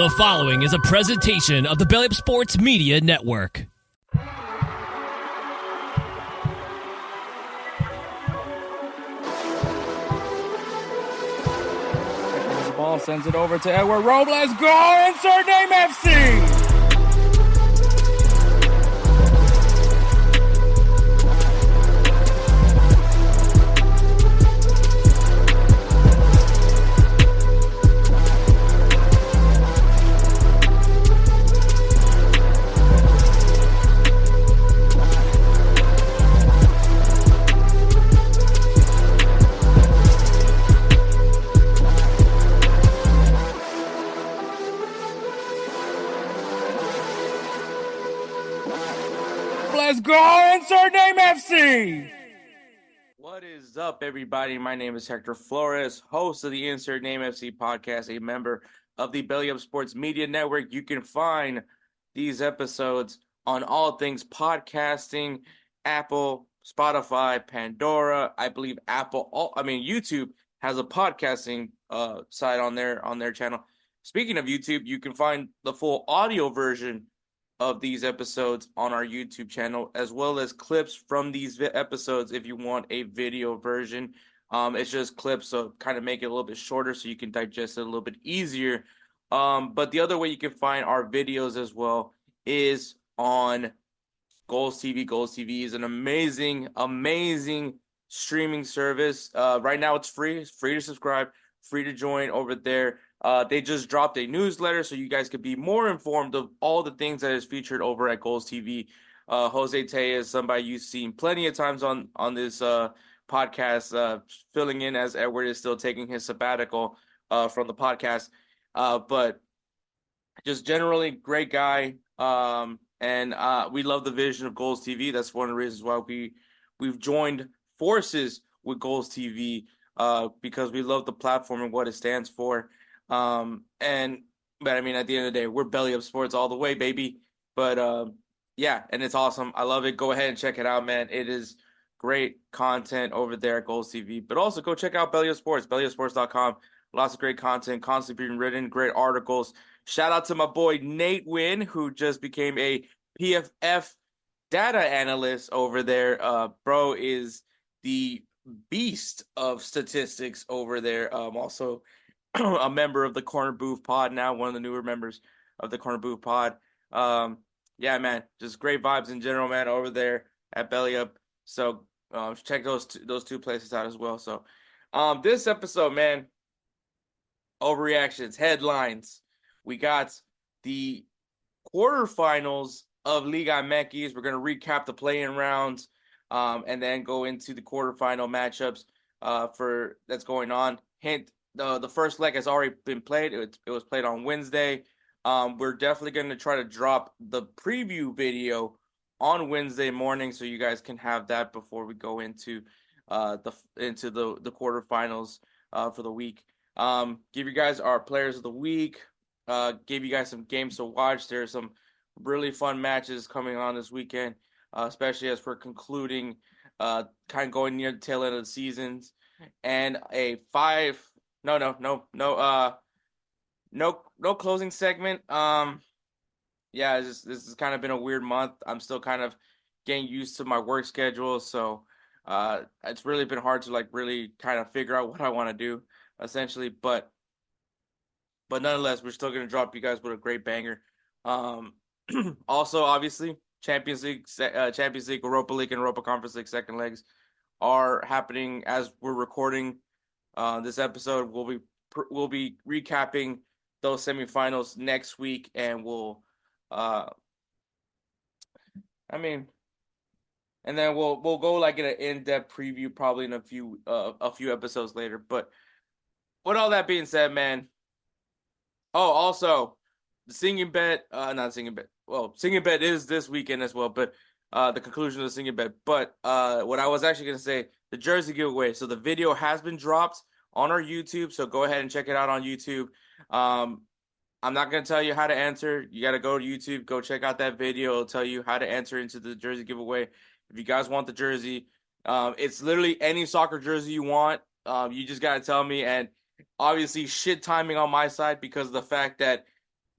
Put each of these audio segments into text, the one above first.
The following is a presentation of the BellyUpSports Media Network. The ball sends it over to Edward Robles. Go! Insert name FC! Let's go! Insert name FC! What is up, everybody? My name is Hector Flores, host of the Insert Name FC podcast, a member of the BellyUpSports Media Network. You can find these episodes on all things podcasting, Apple, Spotify, Pandora. I believe YouTube has a podcasting site on their channel. Speaking of YouTube, you can find the full audio version of these episodes on our YouTube channel, as well as clips from these episodes if you want a video version. It's just clips, so kind of make it a little bit shorter so you can digest it a little bit easier. But the other way you can find our videos as well is on GolzTV. GolzTV is an amazing streaming service. Right now it's free. It's free to subscribe, free to join over there. They just dropped a newsletter so you guys could be more informed of all the things that is featured over at GolzTV. Jose Tay is somebody you've seen plenty of times on this podcast, filling in as Edward is still taking his sabbatical from the podcast. But just generally great guy. And we love the vision of GolzTV. That's one of the reasons why we've joined forces with GolzTV, because we love the platform and what it stands for. But I mean, at the end of the day, we're BellyUpSports all the way, baby. But yeah, and it's awesome. I love it. Go ahead and check it out, man. It is great content over there at GolzTV. But also go check out BellyUpSports, BellyUpSports.com. Lots of great content, constantly being written, great articles. Shout out to my boy Nate Wynn, who just became a PFF data analyst over there. Bro is the beast of statistics over there. Also a member of the Corner Booth Pod now, one of the newer members of the Corner Booth Pod. Yeah, man, just great vibes in general, man, over there at BellyUp. So check those two places out as well. So this episode, man, overreactions, headlines. We got the quarterfinals of Liga MX. We're going to recap the play-in rounds and then go into the quarterfinal matchups for that's going on. Hint, the first leg has already been played. It was played on Wednesday. We're definitely going to try to drop the preview video on Wednesday morning so you guys can have that before we go into the quarterfinals for the week. Give you guys our players of the week. Give you guys some games to watch. There's some really fun matches coming on this weekend, especially as we're concluding, kind of going near the tail end of the seasons, and no closing segment. Yeah, this has kind of been a weird month. I'm still kind of getting used to my work schedule, so it's really been hard to really kind of figure out what I want to do, essentially. But nonetheless, we're still going to drop you guys with a great banger. Also, obviously, Champions League, Europa League, and Europa Conference League second legs are happening as we're recording this episode. We'll be recapping those semifinals next week, and and then we'll go in an in-depth preview probably in a few episodes later. But with all that being said, man. Oh, also, the singing bet, singing bet is this weekend as well, but the conclusion of the singing bet. But what I was actually going to say, the jersey giveaway. So the video has been dropped on our YouTube, so go ahead and check it out on YouTube. I'm not going to tell you how to answer. You got to go to YouTube, go check out that video. It'll tell you how to answer into the jersey giveaway. If you guys want the jersey, it's literally any soccer jersey you want. You just got to tell me, and obviously shit timing on my side because of the fact that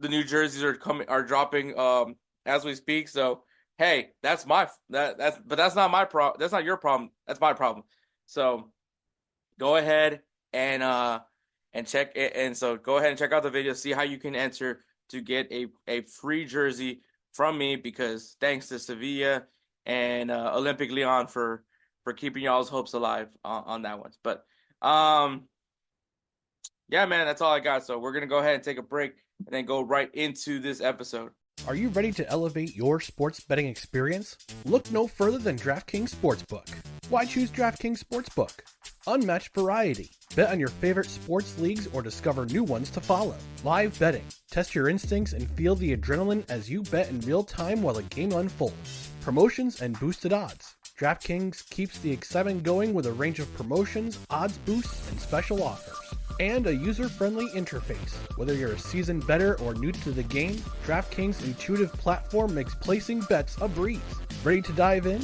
the new jerseys are dropping as we speak. So hey, that's not my problem. That's not your problem. That's my problem. So go ahead and check it. And so go ahead and check out the video. See how you can enter to get a free jersey from me, because thanks to Sevilla and Olympic Lyon for keeping y'all's hopes alive on that one. But yeah, man, that's all I got. So we're gonna go ahead and take a break and then go right into this episode. Are you ready to elevate your sports betting experience? Look no further than DraftKings Sportsbook. Why choose DraftKings Sportsbook? Unmatched variety. Bet on your favorite sports leagues or discover new ones to follow. Live betting. Test your instincts and feel the adrenaline as you bet in real time while the game unfolds. Promotions and boosted odds. DraftKings keeps the excitement going with a range of promotions, odds boosts, and special offers. And a user-friendly interface. Whether you're a seasoned bettor or new to the game, DraftKings' intuitive platform makes placing bets a breeze. Ready to dive in?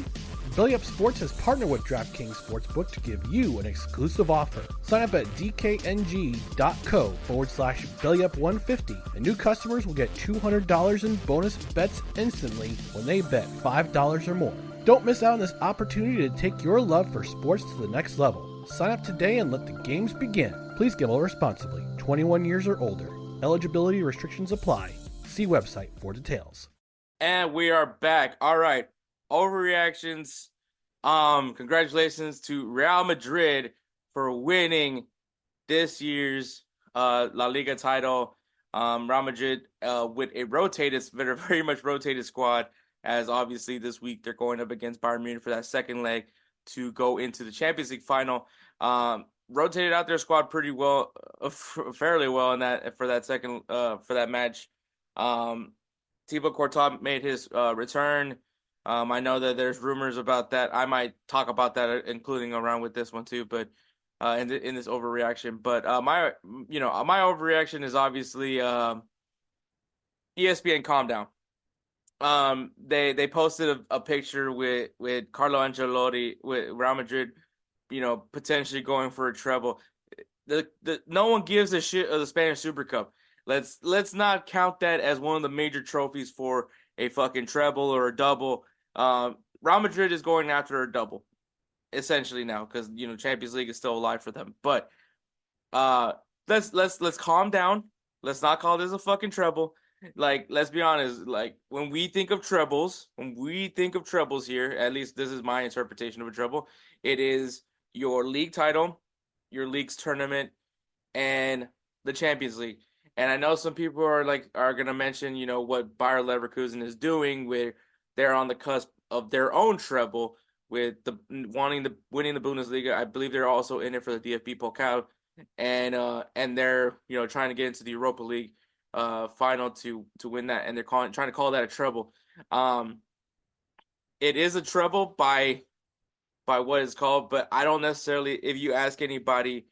BellyUpSports has partnered with DraftKings Sportsbook to give you an exclusive offer. Sign up at dkng.co/BellyUp150 and new customers will get $200 in bonus bets instantly when they bet $5 or more. Don't miss out on this opportunity to take your love for sports to the next level. Sign up today and let the games begin. Please gamble responsibly. 21 years or older. Eligibility restrictions apply. See website for details. And we are back. All right. Overreactions. Congratulations to Real Madrid for winning this year's La Liga title. Real Madrid with a very much rotated squad, as obviously this week they're going up against Bayern Munich for that second leg to go into the Champions League final. Rotated out their squad pretty well, fairly well in that for that match. Thibaut Courtois made his return. I know that there's rumors about that. I might talk about that, including around with this one too, but in this overreaction. But my overreaction is obviously ESPN. Calm down. They posted a picture with Carlo Ancelotti with Real Madrid, potentially going for a treble. No one gives a shit of the Spanish Super Cup. Let's not count that as one of the major trophies for a fucking treble or a double. Real Madrid is going after a double, essentially now, because Champions League is still alive for them. But let's calm down. Let's not call this a fucking treble. Like, let's be honest. Like, when we think of trebles here, at least this is my interpretation of a treble. It is your league title, your league's tournament, and the Champions League. And I know some people are gonna mention, what Bayer Leverkusen is doing, where they're on the cusp of their own treble with winning the Bundesliga. I believe they're also in it for the DFB Pokal, and they're trying to get into the Europa League final to win that, and they're trying to call that a treble. It is a treble by what it's called, but I don't necessarily, if you ask anybody,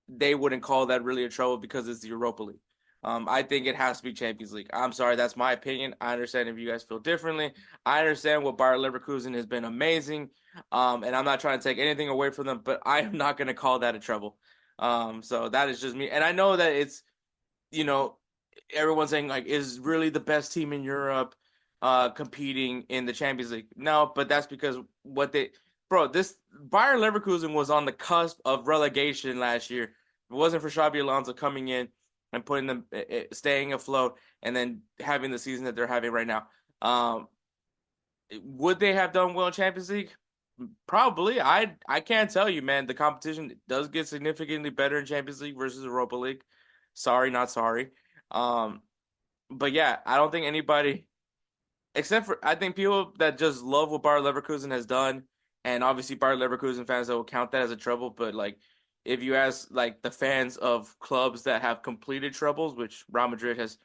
they wouldn't call that really a treble because it's the Europa League. I think it has to be Champions League. I'm sorry, that's my opinion. I understand if you guys feel differently. I understand what Bayer Leverkusen has been amazing, and I'm not trying to take anything away from them, but I am not going to call that a treble. So that is just me. And I know that it's, everyone's saying, is really the best team in Europe competing in the Champions League? No, but that's because this Bayer Leverkusen was on the cusp of relegation last year. If it wasn't for Xabi Alonso coming in and putting them, staying afloat, and then having the season that they're having right now, would they have done well in Champions League? Probably. I can't tell you, man. The competition does get significantly better in Champions League versus Europa League. Sorry, not sorry. But yeah, I don't think anybody, except for, I think people that just love what Bayer Leverkusen has done, and obviously Bayer Leverkusen fans that will count that as a treble, but if you ask the fans of clubs that have completed trebles, which Real Madrid has,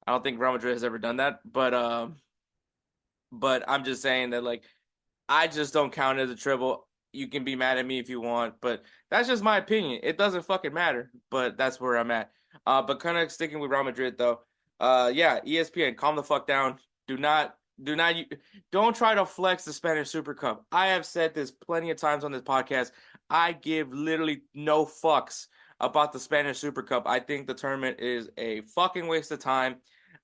I don't think Real Madrid has ever done that, but I'm just saying that I just don't count it as a treble. You can be mad at me if you want, but that's just my opinion. It doesn't fucking matter, but that's where I'm at. But kind of sticking with Real Madrid though. Yeah, ESPN, calm the fuck down. Don't try to flex the Spanish Super Cup. I have said this plenty of times on this podcast. I give literally no fucks about the Spanish Super Cup. I think the tournament is a fucking waste of time.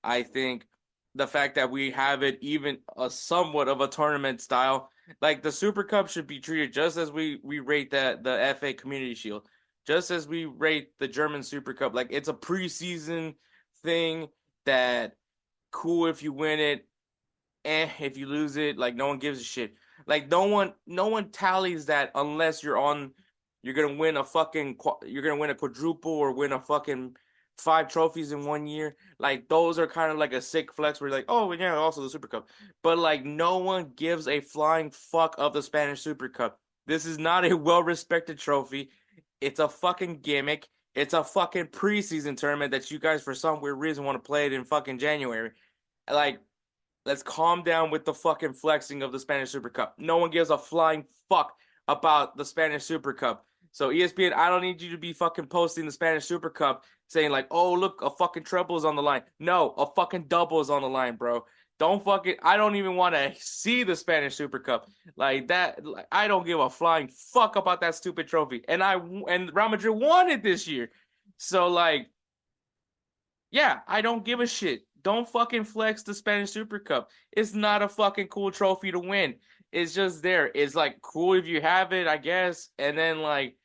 I think the fact that we have it even a somewhat of a tournament style, like the Super Cup should be treated just as we rate the FA Community Shield, just as we rate the German Super Cup. Like it's a preseason thing that cool if you win it, if you lose it, like no one gives a shit. Like no one tallies that unless you're gonna win you're gonna win a quadruple or win a fucking 5 trophies in 1 year. Like those are kind of like a sick flex where you're like, oh yeah, also the Super Cup. But like no one gives a flying fuck of the Spanish Super Cup. This is not a well-respected trophy. It's a fucking gimmick. It's a fucking preseason tournament that you guys for some weird reason want to play it in fucking January. Like let's calm down with the fucking flexing of the Spanish Super Cup. No one gives a flying fuck about the Spanish Super Cup. So ESPN, I don't need you to be fucking posting the Spanish Super Cup saying like, oh, look, a fucking treble is on the line. No, a fucking double is on the line, bro. I don't even want to see the Spanish Super Cup like that. Like, I don't give a flying fuck about that stupid trophy. And Real Madrid won it this year. So like, yeah, I don't give a shit. Don't fucking flex the Spanish Super Cup. It's not a fucking cool trophy to win. It's just there. It's like cool if you have it, I guess. And then like,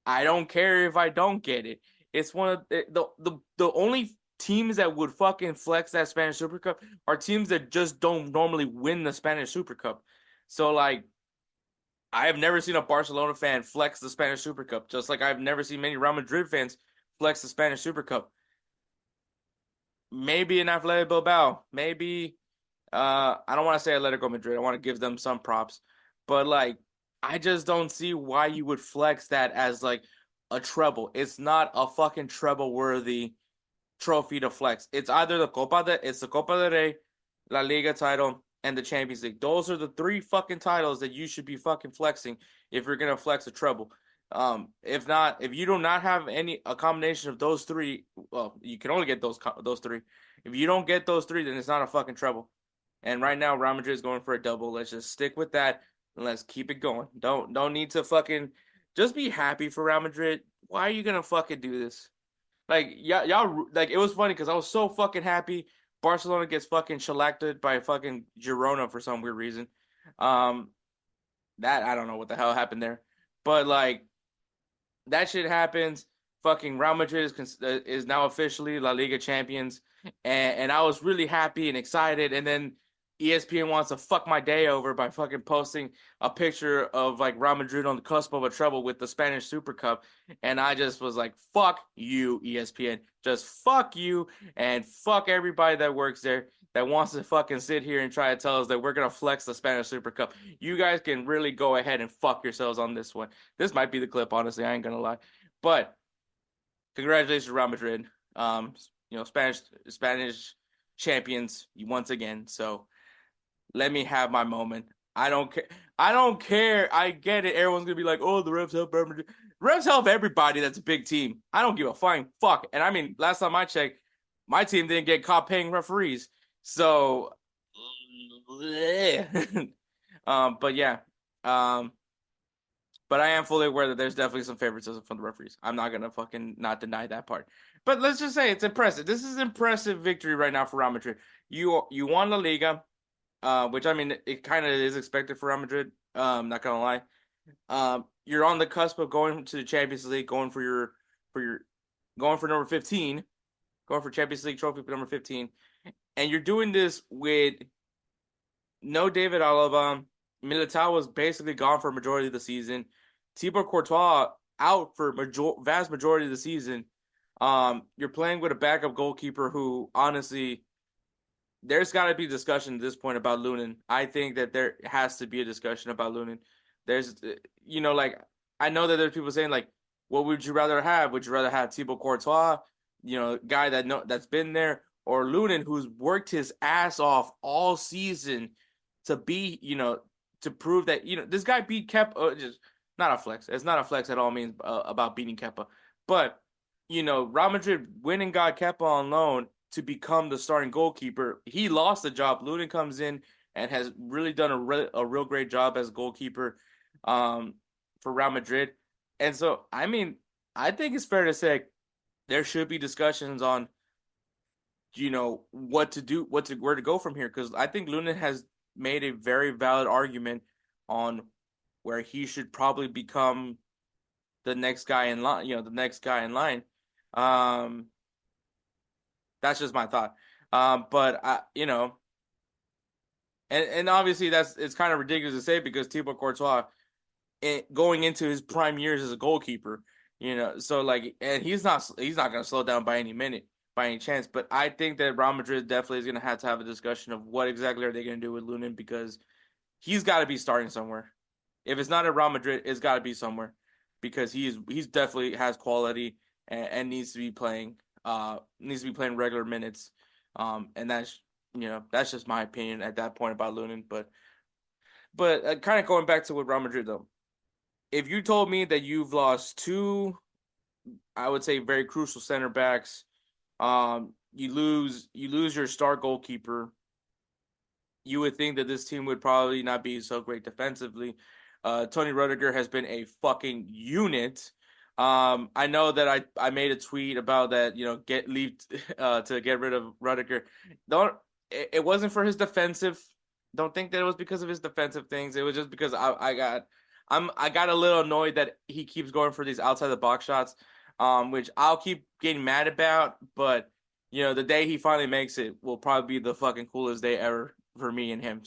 I don't care if I don't get it. It's one of the only teams that would fucking flex that Spanish Super Cup are teams that just don't normally win the Spanish Super Cup. So like, I have never seen a Barcelona fan flex the Spanish Super Cup, just like I've never seen many Real Madrid fans flex the Spanish Super Cup. Maybe an Athletic Bilbao. Maybe I don't want to say Atletico Madrid. I want to give them some props. But like I just don't see why you would flex that as like a treble. It's not a fucking treble worthy trophy to flex. It's either the Copa del Rey, La Liga title, and the Champions League. Those are the 3 fucking titles that you should be fucking flexing if you're gonna flex a treble. If not, if you do not have a combination of those 3, well, you can only get those 3. If you don't get those 3, then it's not a fucking treble. And right now, Real Madrid is going for a double. Let's just stick with that and let's keep it going. Don't need to fucking just be happy for Real Madrid. Why are you gonna fucking do this? Like y'all like it was funny because I was so fucking happy. Barcelona gets fucking shellacked by fucking Girona for some weird reason. That I don't know what the hell happened there, but like that shit happens. Fucking Real Madrid is now officially La Liga champions, and I was really happy and excited. And then ESPN wants to fuck my day over by fucking posting a picture of like Real Madrid on the cusp of a treble with the Spanish Super Cup, and I just was like, "Fuck you, ESPN! Just fuck you and fuck everybody that works there that wants to fucking sit here and try to tell us that we're gonna flex the Spanish Super Cup. You guys can really go ahead and fuck yourselves on this one. This might be the clip, honestly. I ain't gonna lie, but congratulations, Real Madrid. Spanish champions once again. So." Let me have my moment. I don't care. I don't care. I get it. Everyone's gonna be like, "Oh, the refs help everybody." Refs help everybody. That's a big team. I don't give a flying fuck. And I mean, last time I checked, my team didn't get caught paying referees. So, but yeah, but I am fully aware that there's definitely some favoritism from the referees. I'm not gonna fucking not deny that part. But let's just say it's impressive. This is an impressive victory right now for Real Madrid. You won La Liga. Which I mean, it kind of is expected for Real Madrid. Not gonna lie. You're on the cusp of going to the Champions League, going for number 15, going for Champions League trophy number 15, and you're doing this with no David Alaba. Militao was basically gone for a majority of the season. Thibaut Courtois out for vast majority of the season. You're playing with a backup goalkeeper who honestly. There's got to be discussion at this point about Lunin. I think that there has to be a discussion about Lunin. There's, like, I know that there's people saying, like, what would you rather have? Would you rather have Thibaut Courtois, guy that's been there, or Lunin, who's worked his ass off all season to be, to prove that, this guy beat Kepa, just not a flex. It's not a flex at all means about beating Kepa. But, Real Madrid winning got Kepa on loan to become the starting goalkeeper. He lost the job. Lunin comes in and has really done a real great job as goalkeeper for Real Madrid. And so, I mean, I think it's fair to say there should be discussions on, what to do, where to go from here. Because I think Lunin has made a very valid argument on where he should probably become the next guy in line. The next guy in line. That's just my thought. But and obviously it's kind of ridiculous to say because Thibaut Courtois, going into his prime years as a goalkeeper, so like, and he's not going to slow down by any chance. But I think that Real Madrid definitely is going to have a discussion of what exactly are they going to do with Lunin, because he's got to be starting somewhere. If it's not at Real Madrid, it's got to be somewhere, because he's definitely has quality and needs to be playing regular minutes. And that's just my opinion at that point about Lunin. But kind of going back to with Real Madrid though, if you told me that you've lost two, I would say, very crucial center backs, you lose your star goalkeeper, you would think that this team would probably not be so great defensively. Tony Rudiger has been a fucking unit. I know that I made a tweet about that, to get rid of Rudiger. It wasn't for his defensive. Don't think that it was because of his defensive things. It was just because I got a little annoyed that he keeps going for these outside the box shots, which I'll keep getting mad about. But the day he finally makes it will probably be the fucking coolest day ever for me and him.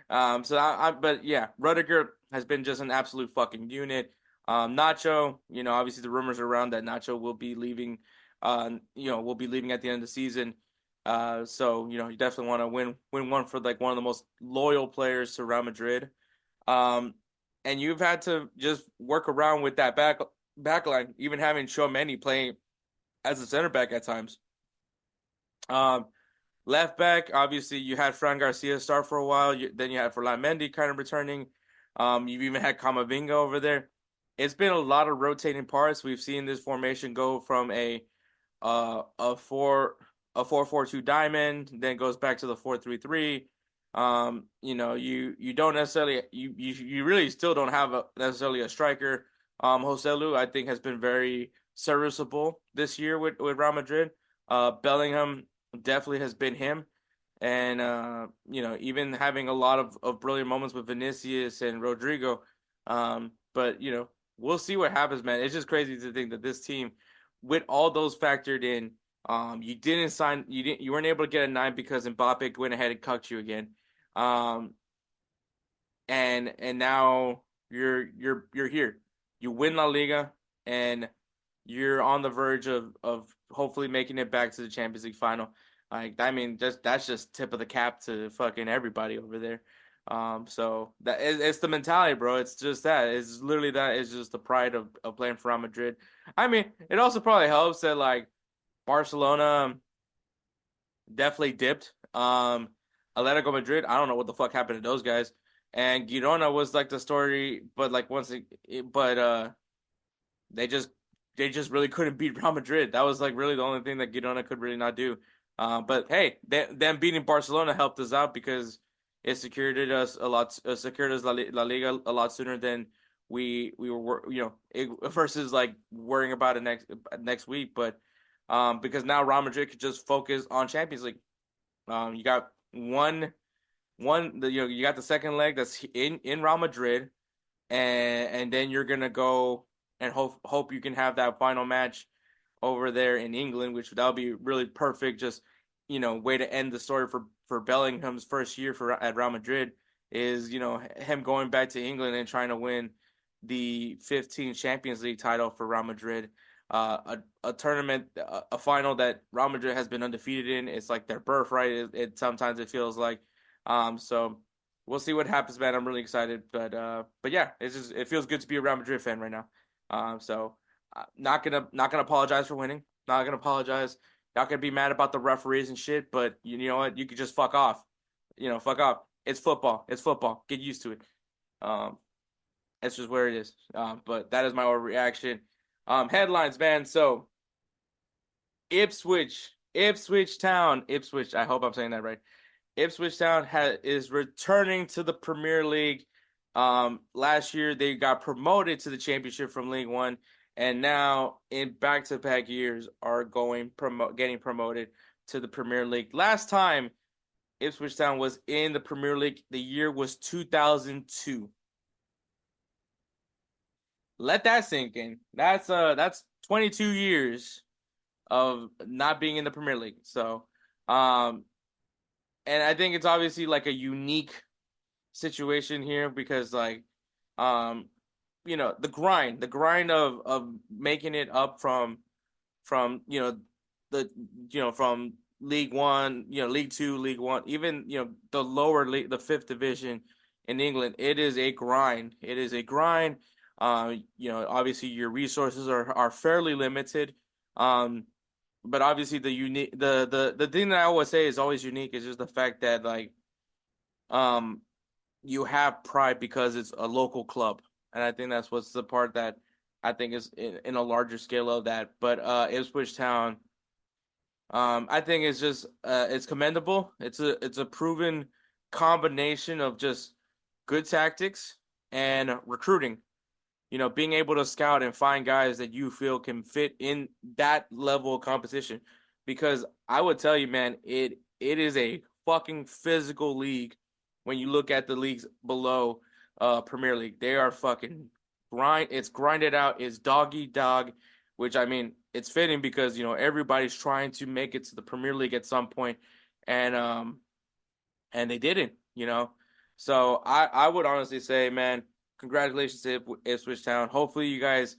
But yeah, Rudiger has been just an absolute fucking unit. Nacho, obviously the rumors are around that Nacho will be leaving. Will be leaving at the end of the season. So you definitely want to win one for like one of the most loyal players to Real Madrid. And you've had to just work around with that back line, even having Tchouaméni playing as a center back at times. Left back, obviously you had Fran Garcia start for a while. Then you had Ferland Mendy kind of returning. You've even had Camavinga over there. It's been a lot of rotating parts. We've seen this formation go from a 4-4-2 diamond, then goes back to the 4-3-3. You don't necessarily you really still don't have necessarily a striker. Joselu, I think, has been very serviceable this year with Real Madrid. Bellingham definitely has been him. And even having a lot of brilliant moments with Vinicius and Rodrigo. But we'll see what happens, man. It's just crazy to think that this team, with all those factored in, you weren't able to get a 9 because Mbappe went ahead and cucked you again. And now you're here. You win La Liga and you're on the verge of hopefully making it back to the Champions League final. That's just tip of the cap to fucking everybody over there. So it's the mentality, bro. It's just that. It's literally that. It's just the pride of playing for Real Madrid. It also probably helps that like Barcelona definitely dipped. Atletico Madrid, I don't know what the fuck happened to those guys. And Girona was like the story, but like they just really couldn't beat Real Madrid. That was like really the only thing that Girona could really not do. But hey, them beating Barcelona helped us out because it secured us La Liga a lot sooner than we were, versus like worrying about it next week. But because now Real Madrid could just focus on Champions League. You got you got the second leg that's in Real Madrid, and then you're gonna go and hope you can have that final match over there in England, which that'll be really perfect. Just way to end the story for Bellingham's first year at Real Madrid is him going back to England and trying to win the 15th Champions League title for Real Madrid. A tournament, a final that Real Madrid has been undefeated in. It's like their birthright. It sometimes it feels like. So we'll see what happens, man. I'm really excited, but yeah, it feels good to be a Real Madrid fan right now. So not gonna apologize for winning. Not gonna apologize. Not gonna be mad about the referees and shit. But you know what? You could just fuck off. Fuck off. It's football. It's football. Get used to it. It's just where it is. But that is my overreaction. Headlines, man. So Ipswich Town. I hope I'm saying that right. Ipswich Town is returning to the Premier League. Last year they got promoted to the Championship from League One, and now in back-to-back years are getting promoted to the Premier League. Last time Ipswich Town was in the Premier League, the year was 2002. Let that sink in. That's 22 years of not being in the Premier League. So, and I think it's obviously like a unique situation here because um, the grind of making it up from from League One, League Two, League One, even the lower league, the fifth division in England. It is a grind. It is a grind. Obviously your resources are fairly limited. But obviously the thing that I always say is always unique is just the fact that um you have pride because it's a local club. And I think that's what's the part that I think is in a larger scale of that. But Ipswich Town, I think it's commendable. It's a proven combination of just good tactics and recruiting. Being able to scout and find guys that you feel can fit in that level of competition. Because I would tell you, man, it is a fucking physical league when you look at the leagues below Premier League. They are fucking it's grinded out, it's dog eat dog, which I mean, it's fitting because everybody's trying to make it to the Premier League at some point, and they didn't. So I would honestly say, man, congratulations to Ipswich Town. Hopefully you guys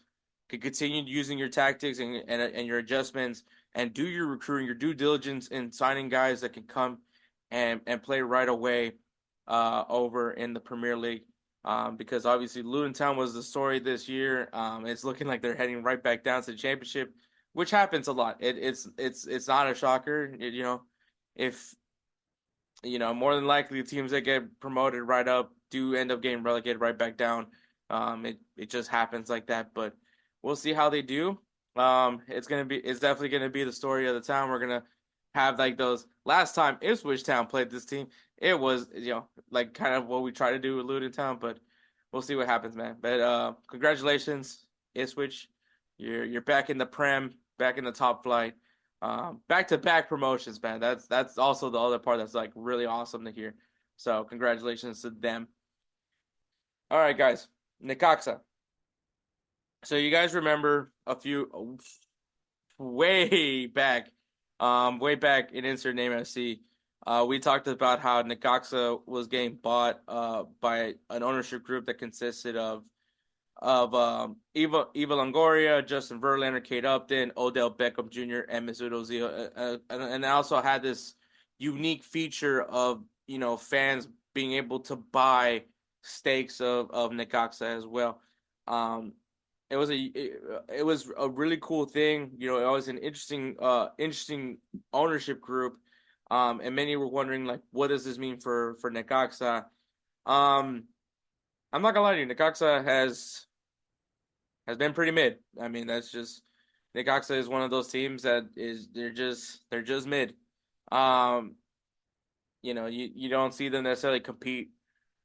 can continue using your tactics and your adjustments and do your recruiting, your due diligence in signing guys that can come and play right away over in the Premier League. Because obviously Luton Town was the story this year. It's looking like they're heading right back down to the championship, which happens a lot. It's not a shocker. If more than likely the teams that get promoted right up do end up getting relegated right back down. It just happens like that, but we'll see how they do. It's definitely gonna be the story of the town. We're gonna have like those last time Ipswich Town played this team. It was like kind of what we try to do with Luton Town, but we'll see what happens, man. But congratulations, Ipswich. You're back in the Prem, back in the top flight. Back-to-back promotions, man. That's also the other part that's like really awesome to hear. So congratulations to them. All right, guys. Necaxa. So you guys remember a few way back in Insert Name FC, we talked about how Necaxa was getting bought by an ownership group that consisted of Eva Longoria, Justin Verlander, Kate Upton, Odell Beckham Jr., and Mesut Ozil, and I also had this unique feature of fans being able to buy stakes of Necaxa as well. It was a really cool thing. It was an interesting ownership group, and many were wondering like, what does this mean for Necaxa? I'm not gonna lie to you, Necaxa has been pretty mid. I mean, that's just Necaxa is one of those teams that they're just mid. You don't see them necessarily compete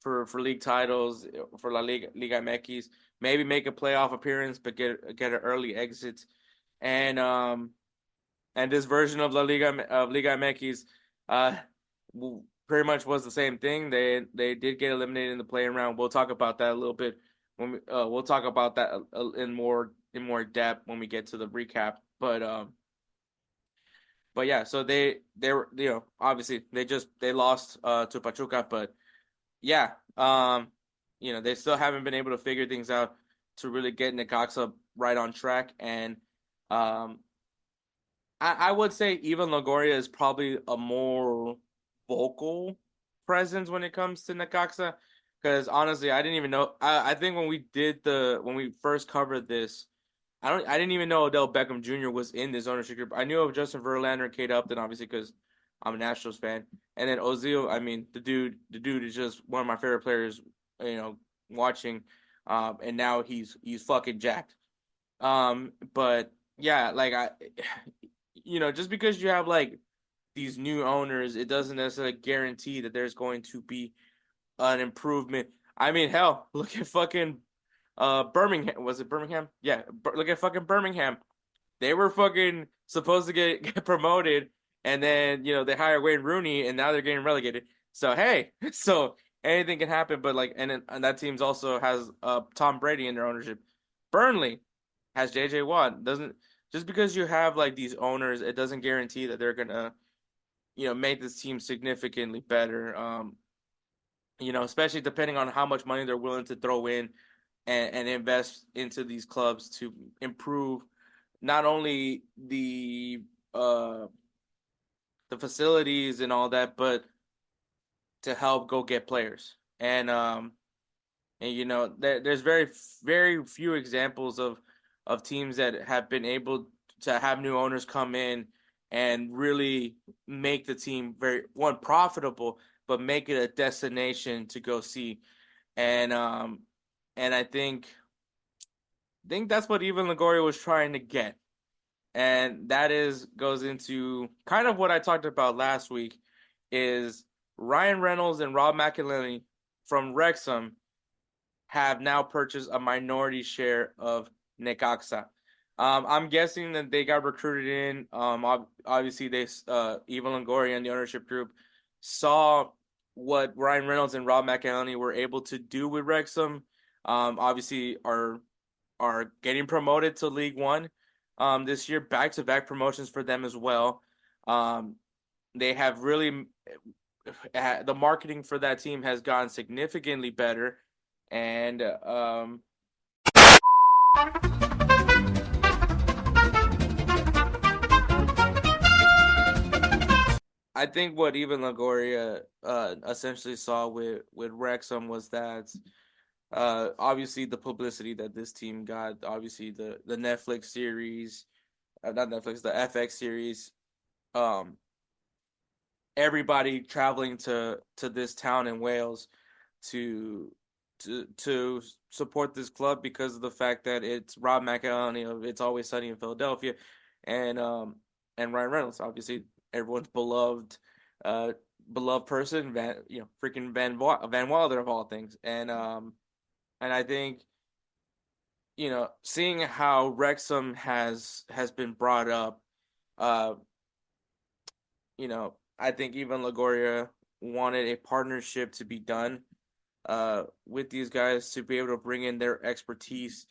for league titles for Liga MX. Maybe make a playoff appearance, but get an early exit. And this version of Liga MX pretty much was the same thing. They did get eliminated in the playing round. We'll talk about that a little bit when we'll talk about that in more depth when we get to the recap. But yeah, so they were obviously they lost to Pachuca, but yeah, they still haven't been able to figure things out to really get Necaxa right on track. And I would say even Longoria is probably a more vocal presence when it comes to Necaxa. Because honestly, I didn't even know. I think when we first covered this, I didn't even know Odell Beckham Jr. was in this ownership group. I knew of Justin Verlander and Kate Upton, obviously, because I'm a Nationals fan. And then Ozil, I mean, the dude is just one of my favorite players, watching. And now he's fucking jacked. But yeah, like just because you have like these new owners, it doesn't necessarily guarantee that there's going to be an improvement. I mean, hell, look at fucking Birmingham. Was it Birmingham? Yeah. Look at fucking Birmingham. They were fucking supposed to get promoted, and then they hire Wayne Rooney, and now they're getting relegated. So hey, so anything can happen. But like, and that team's also has Tom Brady in their ownership. Burnley has JJ Watt. Doesn't just because you have like these owners, it doesn't guarantee that they're gonna make this team significantly better. Especially depending on how much money they're willing to throw in and invest into these clubs to improve not only the facilities and all that, but to help go get players. There's very very few examples of teams that have been able to have new owners come in and really make the team very profitable, but make it a destination to go see. And I think that's what even Longoria was trying to get. And that goes into kind of what I talked about last week is Ryan Reynolds and Rob McElhenney from Wrexham have now purchased a minority share of Necaxa. I'm guessing that they got recruited in. Obviously, Eva Longoria and the ownership group saw what Ryan Reynolds and Rob McElhenney were able to do with Wrexham. Obviously, are getting promoted to League One this year, back-to-back promotions for them as well. They have really the marketing for that team has gotten significantly better, and I think what even Longoria essentially saw with Wrexham was that obviously the publicity that this team got, obviously the Netflix series, not Netflix, the FX series, everybody traveling to this town in Wales to support this club because of the fact that it's Rob McElhenney of It's Always Sunny in Philadelphia, and Ryan Reynolds, obviously everyone's beloved person, freaking Van Wilder of all things, and I think seeing how Wrexham has been brought up, I think even Longoria wanted a partnership to be done with these guys to be able to bring in their expertise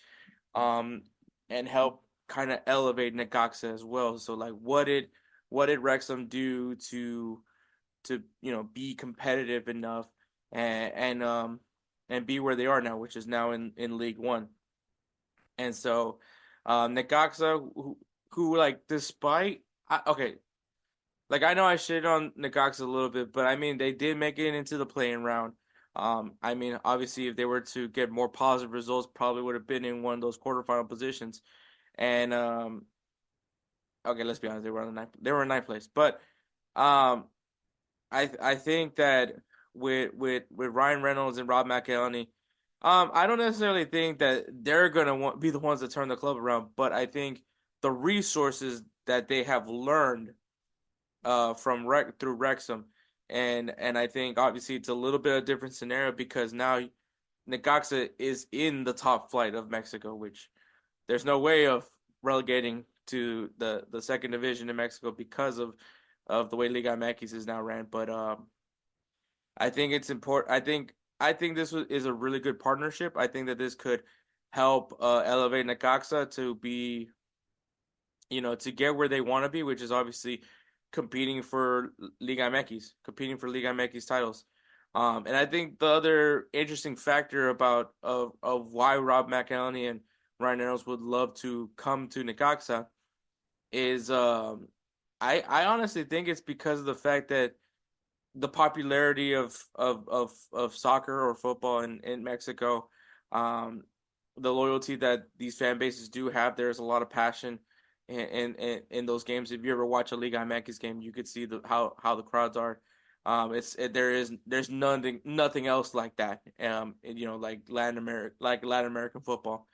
and help kind of elevate Necaxa as well. So like what did Wrexham do to be competitive enough and be where they are now, which is now in League One. And so Necaxa, who like despite like I know I shit on Necaxa a little bit, but I mean they did make it into the playing round. I mean obviously if they were to get more positive results, probably would have been in one of those quarterfinal positions. And okay, let's be honest, they were in ninth place. But I think that with Ryan Reynolds and Rob McElhenney, I don't necessarily think that they're gonna be the ones to turn the club around, but I think the resources that they have learned through Wrexham, and I think obviously it's a little bit of a different scenario because now Necaxa is in the top flight of Mexico, which there's no way of relegating to the second division in Mexico because of the way Liga MX is now ran. But I think it's important. I think this is a really good partnership. I think that this could help elevate Necaxa to be, to get where they want to be, which is obviously competing for Liga MX titles. And I think the other interesting factor about of why Rob McElhenney and Ryan Reynolds would love to come to Necaxa is I honestly think it's because of the fact that the popularity of soccer or football in Mexico, the loyalty that these fan bases do have. There's a lot of passion in those games. If you ever watch a Liga MX game, you could see how the crowds are. There's nothing else like that. Like Latin American football.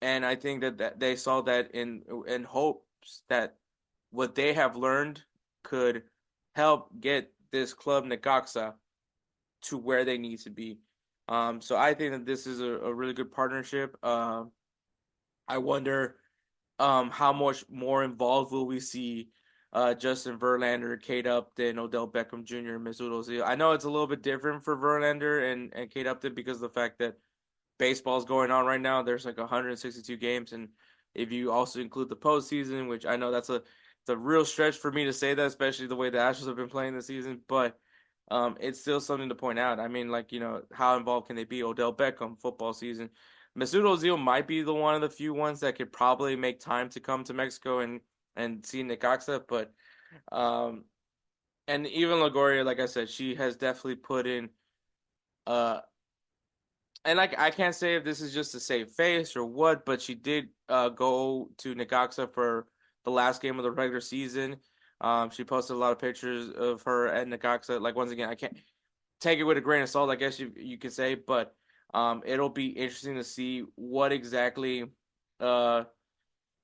And I think that they saw that in hopes that what they have learned could help get this club Necaxa to where they need to be. So I think that this is a really good partnership. I wonder how much more involved will we see Justin Verlander, Kate Upton, Odell Beckham Jr., Mesut Ozil. I know it's a little bit different for Verlander and Kate Upton because of the fact that baseball's going on right now. There's like 162 games, and if you also include the postseason, which I know it's a real stretch for me to say that, especially the way the Astros have been playing this season, but it's still something to point out. I mean, like, how involved can they be? Odell Beckham, football season. Mesut Ozil might be the one of the few ones that could probably make time to come to Mexico and see Necaxa, but um, and even Lagoria, like I said, she has definitely put in uh and like I can't say if this is just to save face or what, but she did go to Necaxa for the last game of the regular season. She posted a lot of pictures of her at Necaxa. Like, once again, I can't take it with a grain of salt, I guess you could say, but it'll be interesting to see what exactly uh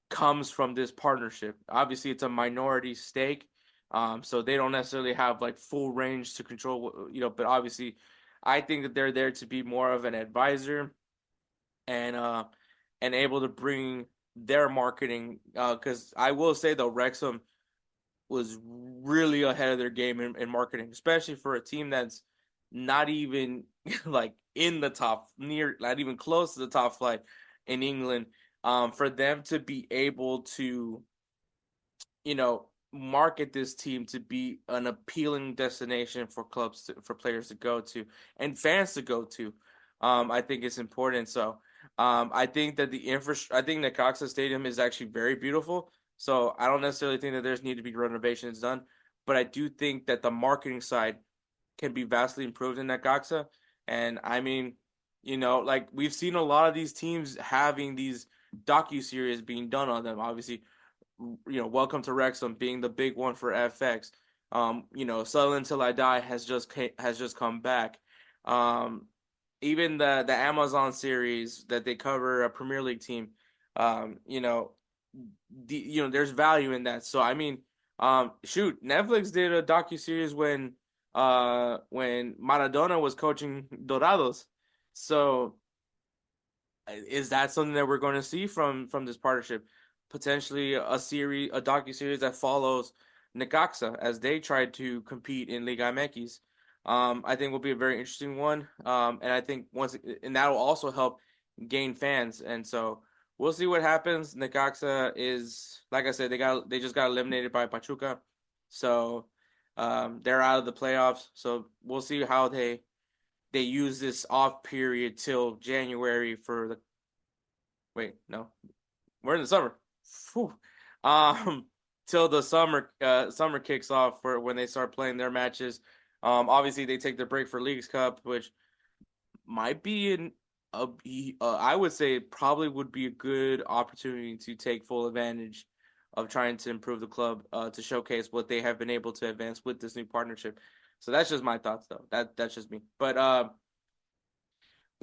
comes from this partnership. Obviously, it's a minority stake, so they don't necessarily have like full range to control, But obviously, I think that they're there to be more of an advisor and able to bring their marketing. Because I will say though, Wrexham was really ahead of their game in marketing, especially for a team that's not even like in the top, near, not even close to the top flight in England. For them to be able to, market this team to be an appealing destination for for players to go to and fans to go to, I think it's important. So, I think that I think the Necaxa Stadium is actually very beautiful. So I don't necessarily think that there's need to be renovations done, but I do think that the marketing side can be vastly improved in Necaxa. And I mean, like, we've seen a lot of these teams having these docu-series being done on them. Obviously, Welcome to Wrexham being the big one for FX. Sutherland Till I Die has just come back. Even the Amazon series that they cover a Premier League team. Um, you know, there's value in that. So I mean, shoot, Netflix did a docu series when Maradona was coaching Dorados. So is that something that we're going to see from this partnership? Potentially a docu series that follows Necaxa as they try to compete in Liga MX. I think will be a very interesting one. And I think and that will also help gain fans. And so we'll see what happens. Necaxa is, like I said, they just got eliminated by Pachuca, so they're out of the playoffs. So we'll see how they use this off period till January for the. Wait, no, we're in the summer. Whew. Um, till the summer kicks off for when they start playing their matches. Obviously they take the break for Leagues Cup, which might be I would say probably would be a good opportunity to take full advantage of trying to improve the club, to showcase what they have been able to advance with this new partnership. So that's just my thoughts, though. That's just me. But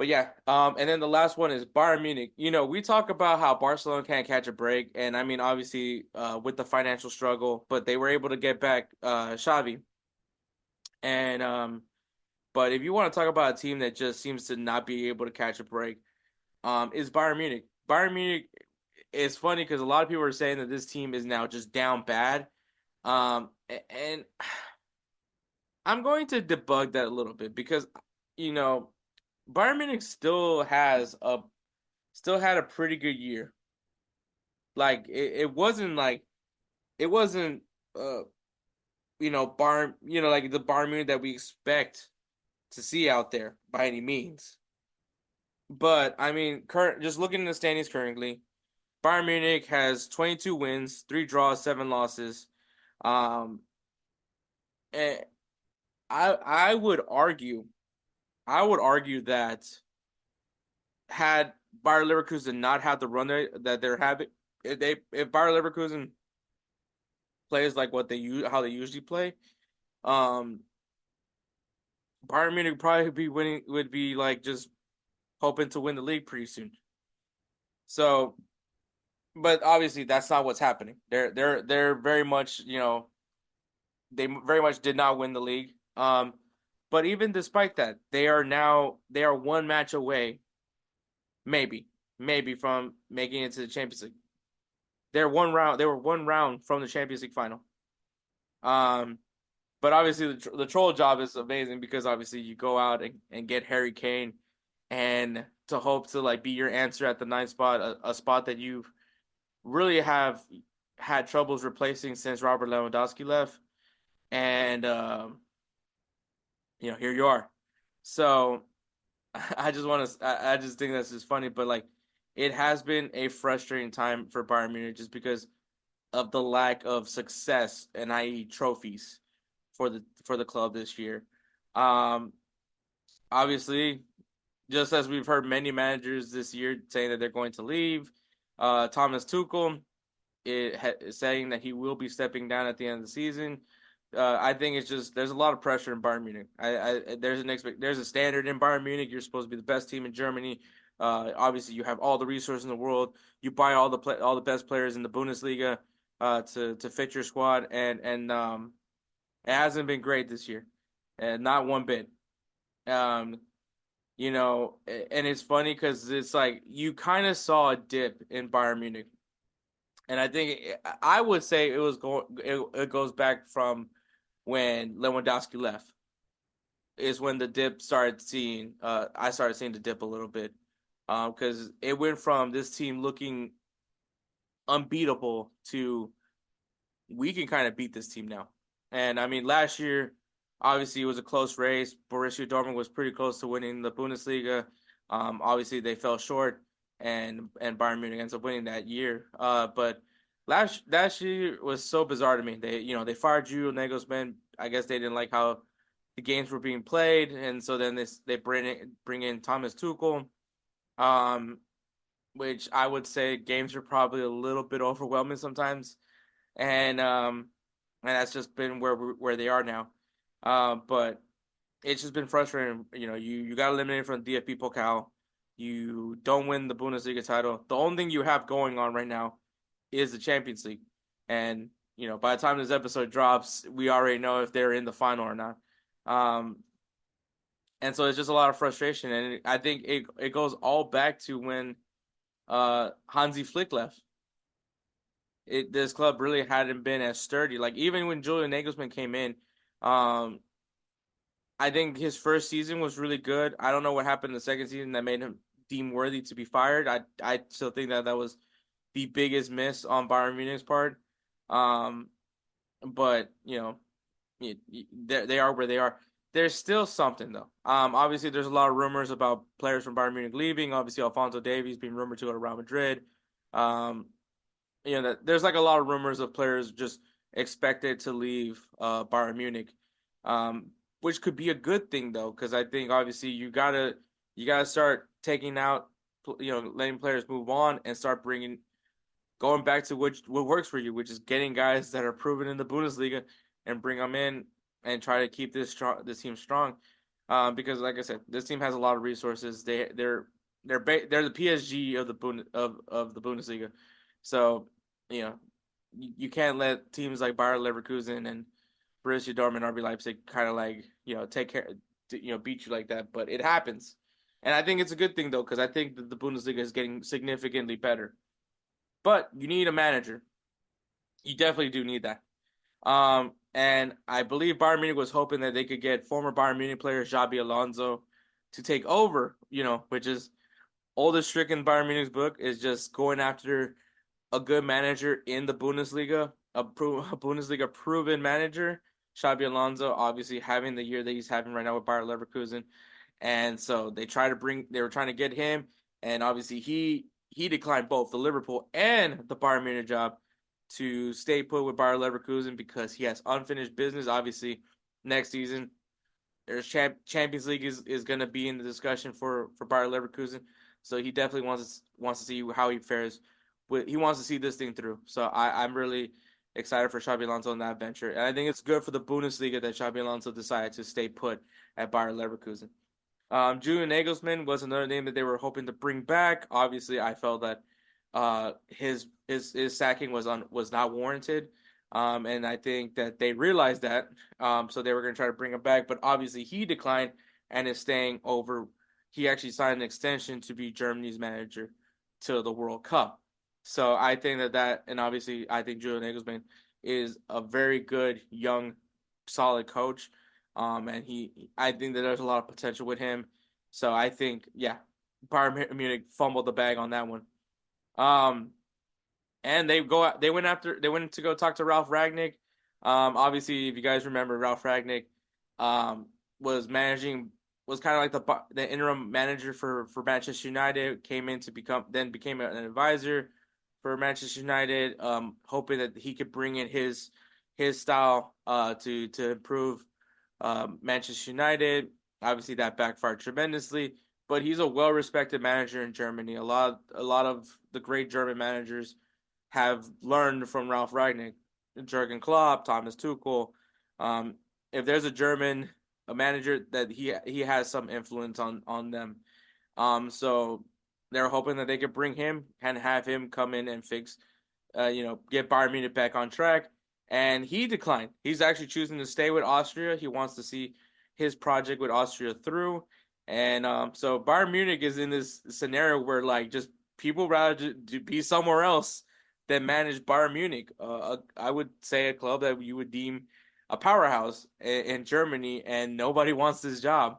yeah, and then the last one is Bayern Munich. We talk about how Barcelona can't catch a break, and I mean, obviously, with the financial struggle, but they were able to get back Xavi. And but if you want to talk about a team that just seems to not be able to catch a break, is Bayern Munich. Bayern Munich is funny because a lot of people are saying that this team is now just down bad, and I'm going to debug that a little bit because you know Bayern Munich still had a pretty good year. Like, it wasn't Bayern, like the Bayern Munich that we expect to see out there by any means. But I mean, just looking at the standings currently, Bayern Munich has 22 wins, 3 draws, 7 losses. Um, and I would argue, that had Bayer Leverkusen not had the run that they're having, if Bayer Leverkusen plays like how they usually play, um, Bayern Munich probably would be like just hoping to win the league pretty soon. So, but obviously that's not what's happening. They're very much, they very much did not win the league. But even despite that, they are one match away, maybe from making it to the Champions League. They were one round from the Champions League final. But obviously the troll job is amazing because obviously you go out and get Harry Kane, and to hope to like be your answer at the ninth spot, a spot that you really have had troubles replacing since Robert Lewandowski left, and here you are. So I just think that's just funny, but like it has been a frustrating time for Bayern Munich just because of the lack of success and i.e. trophies for the club this year. Obviously, just as we've heard many managers this year saying that they're going to leave, Thomas Tuchel is saying that he will be stepping down at the end of the season. I think it's just there's a lot of pressure in Bayern Munich. There's a standard in Bayern Munich. You're supposed to be the best team in Germany. Obviously, you have all the resources in the world. You buy all the best players in the Bundesliga to fit your squad, and it hasn't been great this year, and not one bit. And it's funny because it's like you kind of saw a dip in Bayern Munich, and I would say it goes back from when Lewandowski left. Is when the dip started seeing. I started seeing the dip a little bit, because it went from this team looking unbeatable to we can kind of beat this team now. And I mean, last year, obviously, it was a close race. Borussia Dortmund was pretty close to winning the Bundesliga. Obviously, they fell short, and Bayern Munich ends up winning that year. But last year was so bizarre to me. They fired Julian Nagelsmann. I guess they didn't like how the games were being played, and so then they bring in Thomas Tuchel, which I would say games are probably a little bit overwhelming sometimes, and that's just been where they are now. But it's just been frustrating. You got eliminated from the DFB Pokal. You don't win the Bundesliga title. The only thing you have going on right now is the Champions League. And, by the time this episode drops, we already know if they're in the final or not. And so it's just a lot of frustration. And I think it goes all back to when Hansi Flick left. This club really hadn't been as sturdy. Like, even when Julian Nagelsmann came in, I think his first season was really good. I don't know what happened in the second season that made him deemed worthy to be fired. I still think that was the biggest miss on Bayern Munich's part. But they are where they are. There's still something though. Obviously there's a lot of rumors about players from Bayern Munich leaving. Obviously Alphonso Davies being rumored to go to Real Madrid. There's like a lot of rumors of players just expected to leave Bayern Munich. Which could be a good thing though, because I think obviously you gotta start taking out, letting players move on and start going back to what works for you, which is getting guys that are proven in the Bundesliga and bring them in and try to keep this team strong. Because like I said, this team has a lot of resources. They're the PSG of the Bundesliga, so you can't let teams like Bayer Leverkusen and Borussia Dortmund, RB Leipzig kind of like, take care, beat you like that. But it happens. And I think it's a good thing, though, because I think that the Bundesliga is getting significantly better. But you need a manager. You definitely do need that. And I believe Bayern Munich was hoping that they could get former Bayern Munich player Xabi Alonso to take over, which is oldest trick in Bayern Munich's book, is just going after a good manager in the Bundesliga, a Bundesliga proven manager. Xabi Alonso obviously having the year that he's having right now with Bayer Leverkusen. And so they were trying to get him, and obviously he declined both the Liverpool and the Bayern Munich job to stay put with Bayer Leverkusen because he has unfinished business. Obviously, next season there's Champions League is going to be in the discussion for Bayer Leverkusen. So he definitely wants to see how he fares. He wants to see this thing through. So I'm really excited for Xabi Alonso in that venture. And I think it's good for the Bundesliga that Xabi Alonso decided to stay put at Bayer Leverkusen. Julian Nagelsmann was another name that they were hoping to bring back. Obviously, I felt that his sacking was not warranted. And I think that they realized that, so they were going to try to bring him back. But obviously, he declined and is staying over. He actually signed an extension to be Germany's manager to the World Cup. So I think that, and obviously, I think Julian Nagelsmann is a very good, young, solid coach. And I think that there's a lot of potential with him. So I think, yeah, Bayern Munich fumbled the bag on that one. And they went to go talk to Ralph Ragnick. Obviously, if you guys remember, Ralph Ragnick, was managing, was kind of like the interim manager for Manchester United. Came in to became an advisor for Manchester United, hoping that he could bring in his style to improve Manchester United. Obviously, that backfired tremendously, but he's a well-respected manager in Germany. A lot of the great German managers have learned from Ralph Ragnick, Jurgen Klopp, Thomas Tuchel. If there's a manager that he has some influence on them. So they're hoping that they could bring him and have him come in and fix, get Bayern Munich back on track. And he declined. He's actually choosing to stay with Austria. He wants to see his project with Austria through. And so Bayern Munich is in this scenario where like just people rather be somewhere else than manage Bayern Munich. I would say a club that you would deem a powerhouse in Germany, and nobody wants this job.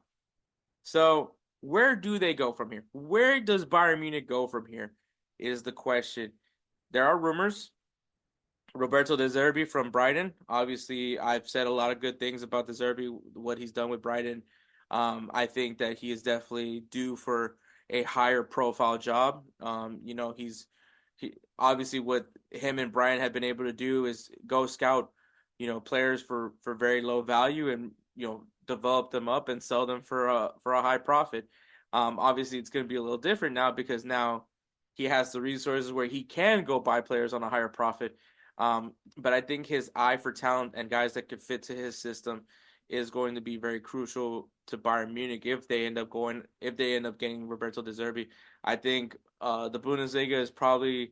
So where do they go from here? Where does Bayern Munich go from here is the question. There are rumors. Roberto De Zerbi from Brighton. Obviously, I've said a lot of good things about De Zerbi, what he's done with Brighton. I think that he is definitely due for a higher profile job. He obviously what him and Brian have been able to do is go scout, players for very low value and develop them up and sell them for a high profit. Obviously, it's going to be a little different now because now he has the resources where he can go buy players on a higher profit. But I think his eye for talent and guys that could fit to his system is going to be very crucial to Bayern Munich if they end up getting Roberto De Zerbi. I think the Bundesliga is probably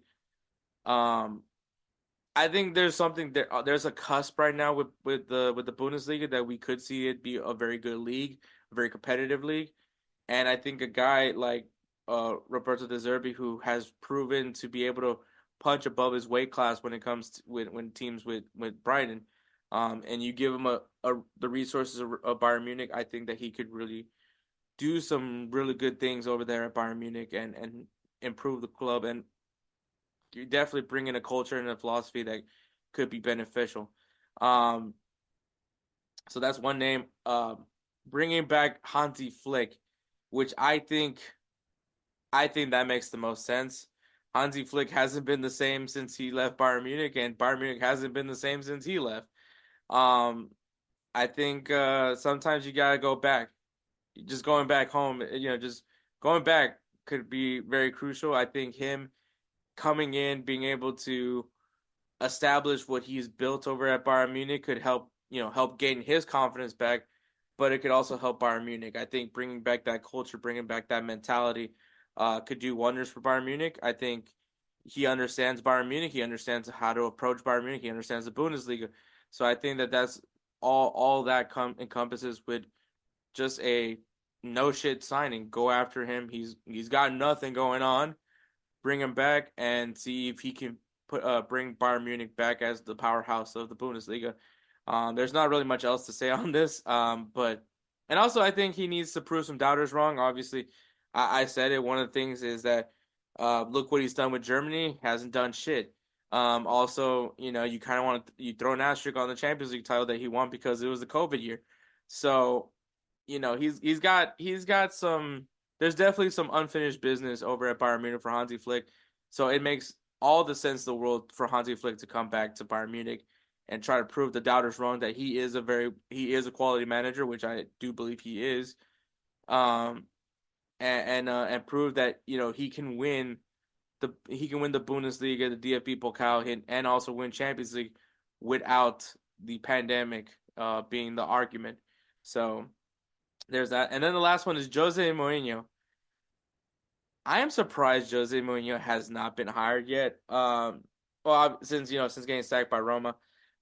I think there's something there. There's a cusp right now with the Bundesliga that we could see it be a very good league, a very competitive league, and I think a guy like Roberto De Zerbi, who has proven to be able to punch above his weight class when it comes to when teams with Brighton, and you give him the resources of Bayern Munich, I think that he could really do some really good things over there at Bayern Munich and improve the club, and you definitely bring in a culture and a philosophy that could be beneficial. So that's one name. Bringing back Hansi Flick, which I think that makes the most sense. Hansi Flick hasn't been the same since he left Bayern Munich, and Bayern Munich hasn't been the same since he left. I think sometimes you gotta go back. Just going back home, just going back could be very crucial. I think him coming in, being able to establish what he's built over at Bayern Munich could help gain his confidence back, but it could also help Bayern Munich. I think bringing back that culture, bringing back that mentality, could do wonders for Bayern Munich. I think he understands Bayern Munich. He understands how to approach Bayern Munich. He understands the Bundesliga. So I think that that's all that encompasses with just a no shit signing. Go after him. He's got nothing going on. Bring him back and see if he can bring Bayern Munich back as the powerhouse of the Bundesliga. There's not really much else to say on this, but also I think he needs to prove some doubters wrong. Obviously, I said it. One of the things is that look what he's done with Germany. Hasn't done shit. Also, you kind of want to throw an asterisk on the Champions League title that he won because it was the COVID year. So, he's got some. There's definitely some unfinished business over at Bayern Munich for Hansi Flick. So it makes all the sense in the world for Hansi Flick to come back to Bayern Munich and try to prove the doubters wrong that he is a quality manager, which I do believe he is. And prove that he can win the Bundesliga, the DFB Pokal, and also win Champions League without the pandemic being the argument. So there's that. And then the last one is Jose Mourinho. I am surprised Jose Mourinho has not been hired yet. Since getting sacked by Roma.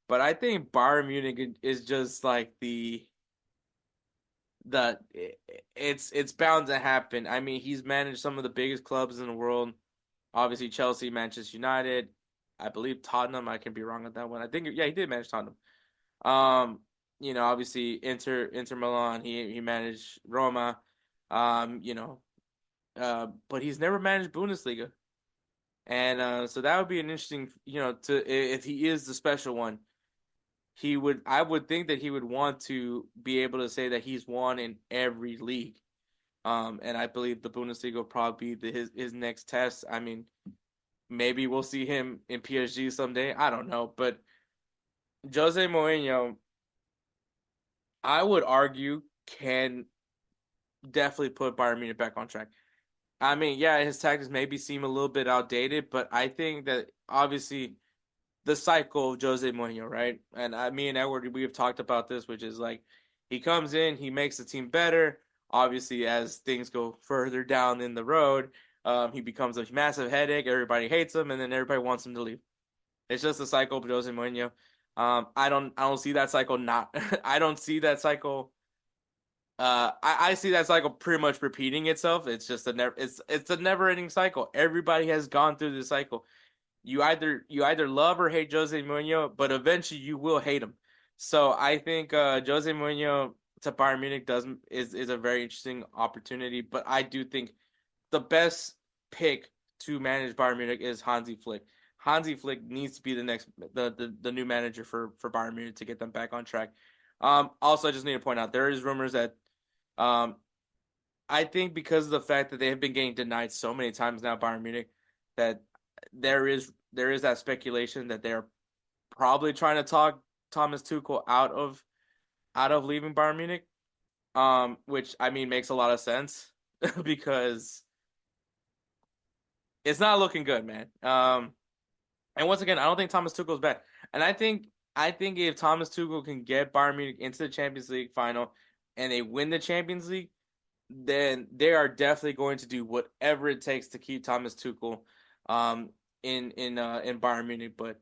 But I think Bayern Munich is just like it's bound to happen. I mean, he's managed some of the biggest clubs in the world. Obviously, Chelsea, Manchester United, I believe Tottenham. I can be wrong on that one. I think he did manage Tottenham. Obviously Inter Milan. He managed Roma. But he's never managed Bundesliga, and so that would be an interesting. If he is the special one, I would think that he would want to be able to say that he's won in every league. And I believe the Bundesliga will probably be his next test. I mean, maybe we'll see him in PSG someday. I don't know, but Jose Mourinho, I would argue, can definitely put Bayern Munich back on track. I mean, yeah, his tactics maybe seem a little bit outdated, but I think that obviously the cycle of Jose Mourinho, right? And me and Edward, we have talked about this, which is like he comes in, he makes the team better. Obviously, as things go further down in the road, he becomes a massive headache. Everybody hates him, and then everybody wants him to leave. It's just the cycle of Jose Mourinho. I don't see that cycle not. I don't see that cycle. I see that cycle pretty much repeating itself. It's just it's a never ending cycle. Everybody has gone through this cycle. You either love or hate Jose Mourinho, but eventually you will hate him. So I think Jose Mourinho to Bayern Munich is a very interesting opportunity. But I do think the best pick to manage Bayern Munich is Hansi Flick. Hansi Flick needs to be the new manager for Bayern Munich to get them back on track. Also, I just need to point out there is rumors that I think because of the fact that they have been getting denied so many times now, Bayern Munich, that there is that speculation that they're probably trying to talk Thomas Tuchel out of leaving Bayern Munich, which I mean makes a lot of sense because it's not looking good, man. And once again, I don't think Thomas Tuchel's bad, and I think if Thomas Tuchel can get Bayern Munich into the Champions League final and they win the Champions League, then they are definitely going to do whatever it takes to keep Thomas Tuchel in Bayern Munich. But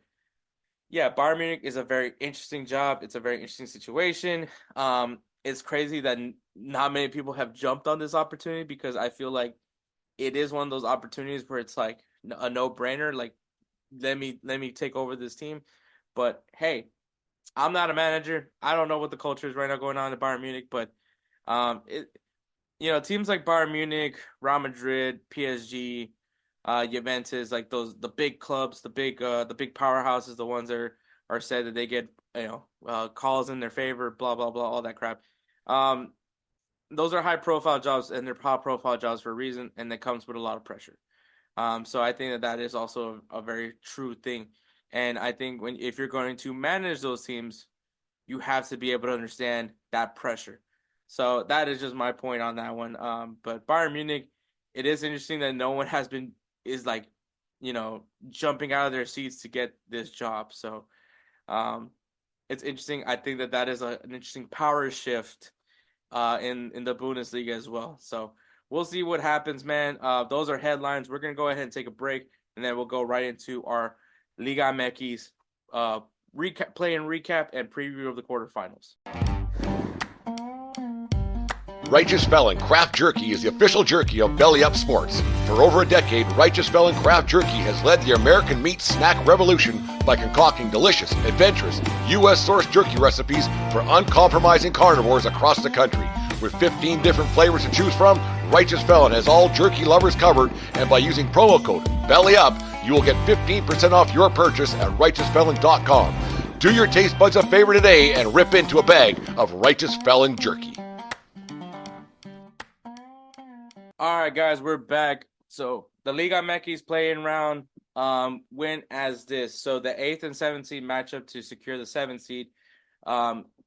yeah, Bayern Munich is a very interesting job. It's a very interesting situation. It's crazy that not many people have jumped on this opportunity because I feel like it is one of those opportunities where it's like a no-brainer. Like, let me take over this team. But hey, I'm not a manager. I don't know what the culture is right now going on in Bayern Munich, but teams like Bayern Munich, Real Madrid, PSG, Juventus, like the big clubs, the big powerhouses, the ones that are said that they get calls in their favor, blah blah blah, all that crap. Those are high profile jobs, and they're high profile jobs for a reason, and that comes with a lot of pressure. So I think that is also a very true thing. And I think if you're going to manage those teams, you have to be able to understand that pressure. So that is just my point on that one. But Bayern Munich, it is interesting that no one is jumping out of their seats to get this job. So it's interesting. I think that is an interesting power shift in the Bundesliga as well. So we'll see what happens, man. Those are headlines. We're going to go ahead and take a break, and then we'll go right into our Liga MX recap and preview of the quarterfinals. Righteous Felon Craft Jerky is the official jerky of BellyUpSports. For over a decade, Righteous Felon Craft Jerky has led the American meat snack revolution by concocting delicious, adventurous, U.S.-sourced jerky recipes for uncompromising carnivores across the country. With 15 different flavors to choose from, Righteous Felon has all jerky lovers covered, and by using promo code BELLYUP, you will get 15% off your purchase at RighteousFelon.com. Do your taste buds a favor today and rip into a bag of Righteous Felon jerky. All right, guys, we're back. So the Liga MX playing round went as this. So the 8th and 7th seed matchup to secure the 7th seed,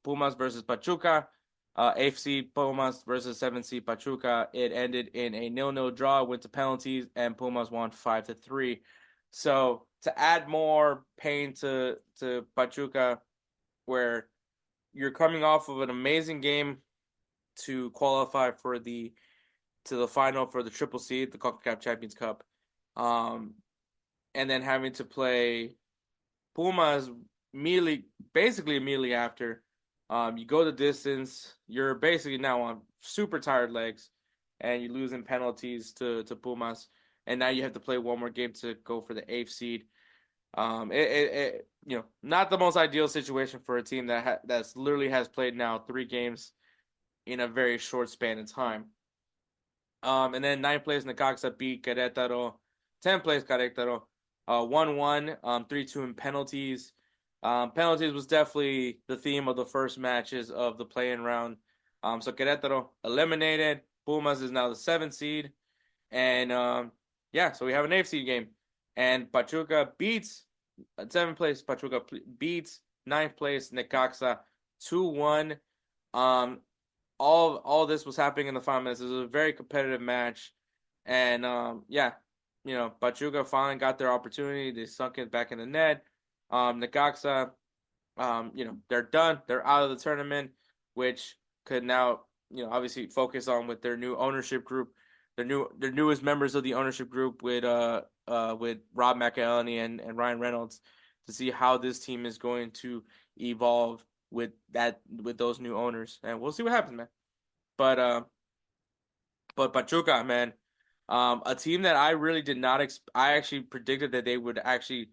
Pumas versus Pachuca. 8th seed Pumas versus 7th seed Pachuca. It ended in a 0-0 draw, went to penalties, and Pumas won 5-3. So to add more pain to Pachuca, where you're coming off of an amazing game to qualify to the final for the triple seed, the CONCACAF Champions Cup, and then having to play Pumas basically immediately after, you go the distance. You're basically now on super tired legs, and you lose in penalties to Pumas, and now you have to play one more game to go for the eighth seed. Not the most ideal situation for a team that's literally has played now 3 games in a very short span of time. And then 9th place Necaxa beat Querétaro. 10th place Querétaro, 1-1, 3-2 in penalties. Penalties was definitely the theme of the first matches of the play-in round. So Querétaro eliminated. Pumas is now the 7th seed. And so we have an 8th seed game. And Pachuca beats 7th place. Pachuca beats 9th place Necaxa 2-1. All this was happening in the 5 minutes. It was a very competitive match. And Pachuca finally got their opportunity. They sunk it back in the net. Necaxa, they're done. They're out of the tournament, which could now, obviously focus on with their new ownership group, their newest members of the ownership group with Rob McElhenney and Ryan Reynolds, to see how this team is going to evolve with those new owners, and we'll see what happens, man. But Pachuca, man, a team that I really did not I actually predicted that they would actually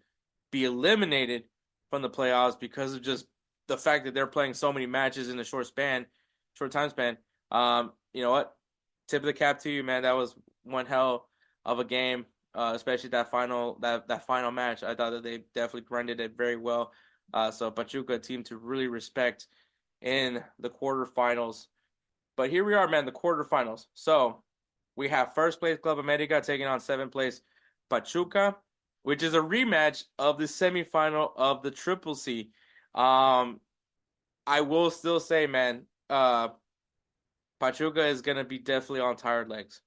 be eliminated from the playoffs because of just the fact that they're playing so many matches in a short time span. You know what? Tip of the cap to you, man. That was one hell of a game, especially that final match. I thought that they definitely grinded it very well. So Pachuca, a team to really respect in the quarterfinals. But here we are, man, the quarterfinals. So we have first place Club America taking on 7th place Pachuca, which is a rematch of the semifinal of the Triple C. I will still say, man, Pachuca is gonna be definitely on tired legs.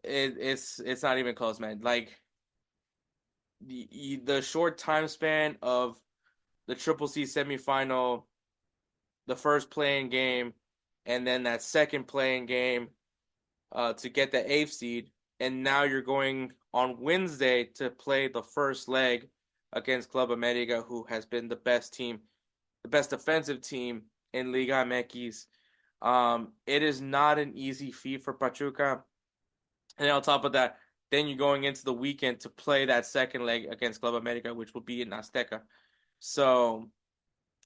It's not even close, man. Like the short time span of the Triple C semifinal, the first playing game, and then that second playing game to get the 8th seed, and now you're going on Wednesday to play the first leg against Club America, who has been the best team, the best defensive team in Liga MX. It is not an easy feat for Pachuca. And on top of that, then you're going into the weekend to play that second leg against Club America, which will be in Azteca. So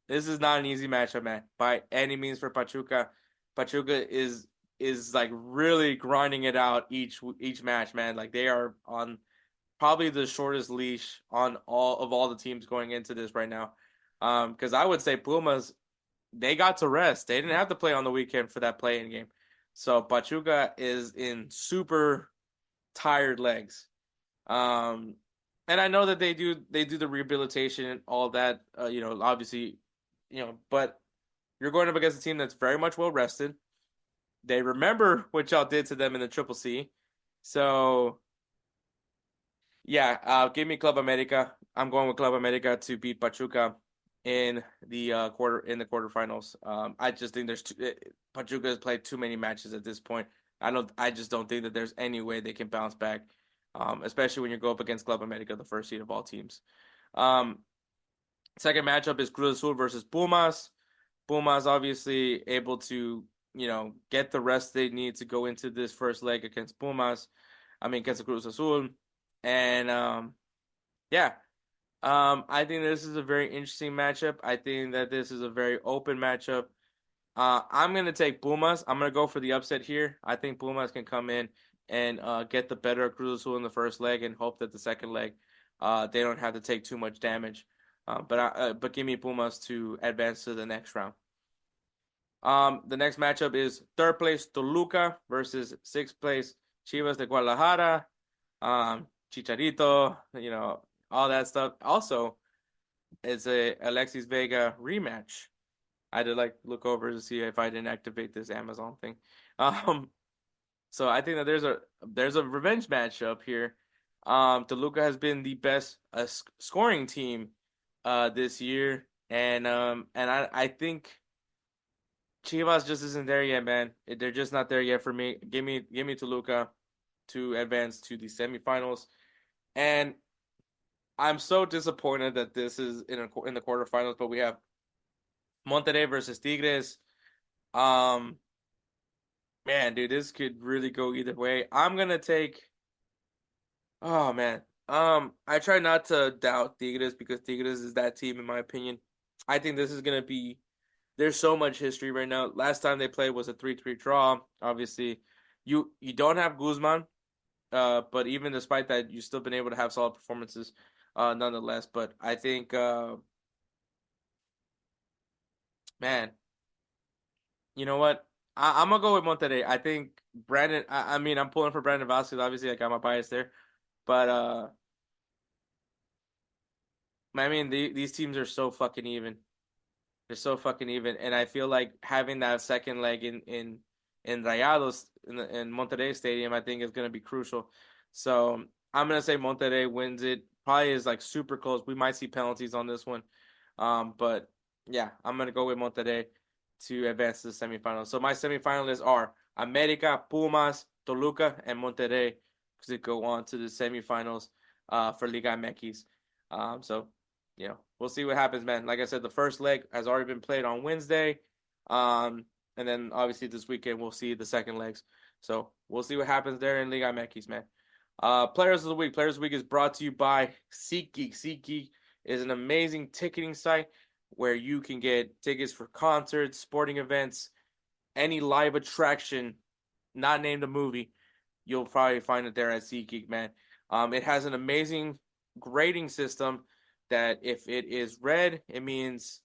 this is not an easy matchup, man, by any means for Pachuca. Pachuca is like really grinding it out each match, man. Like they are on probably the shortest leash on all the teams going into this right now. Because I would say Pumas, they got to rest. They didn't have to play on the weekend for that play-in game. So Pachuca is in super tired legs. And I know that they do the rehabilitation and all that, obviously, but you're going up against a team that's very much well rested. They remember what y'all did to them in the Triple C. So yeah, give me Club America. I'm going with Club America to beat Pachuca in the quarterfinals. I just think Pachuca has played too many matches at this point. I just don't think that there's any way they can bounce back, especially when you go up against Club America, the first seed of all teams. Second matchup is Cruz Azul versus Pumas. Pumas obviously able to, get the rest they need to go into this first leg against against Cruz Azul. And I think this is a very interesting matchup. I think that this is a very open matchup. I'm going to take Pumas. I'm going to go for the upset here. I think Pumas can come in and get the better of Cruz Azul in the first leg and hope that the second leg they don't have to take too much damage. But give me Pumas to advance to the next round. The next matchup is 3rd place Toluca versus 6th place Chivas de Guadalajara. Chicharito, all that stuff. Also, it's a Alexis Vega rematch. I had to look over to see if I didn't activate this Amazon thing. So I think that there's a revenge matchup here. Toluca has been the best scoring team this year, and I think Chivas just isn't there yet, man. They're just not there yet for me. Give me Toluca to advance to the semifinals. And I'm so disappointed that this is in the quarterfinals, but we have Monterrey versus Tigres. Um, Man, dude, this could really go either way. I'm gonna take. Oh man. I try not to doubt Tigres because Tigres is that team in my opinion. I think this is gonna be. There's so much history right now. Last time they played was a 3-3 draw. Obviously, you don't have Guzman, but even despite that, you've still been able to have solid performances, nonetheless. But I think, man, you know what? I'm gonna go with Monterrey. I think Brandon. I mean, I'm pulling for Brandon Vasquez. Obviously, I got my bias there, but I mean, these teams are so fucking even. They're so fucking even, and I feel like having that second leg in Rayados in Monterrey Stadium, I think is gonna be crucial. So I'm gonna say Monterrey wins it. Probably is like super close. We might see penalties on this one, but yeah, I'm gonna go with Monterrey to advance to the semifinals. So my semifinalists are America, Pumas, Toluca, and Monterrey to go on to the semifinals for Liga MX. So we'll see what happens, man. Like I said, the first leg has already been played on Wednesday. And then obviously this weekend we'll see the second legs. So we'll see what happens there in Liga MX, man. Players of the Week. Players of the Week is brought to you by SeatGeek. SeatGeek is an amazing ticketing site where you can get tickets for concerts, sporting events, any live attraction, not named a movie. You'll probably find it there at SeatGeek, man. It has an amazing grading system that if it is red, it means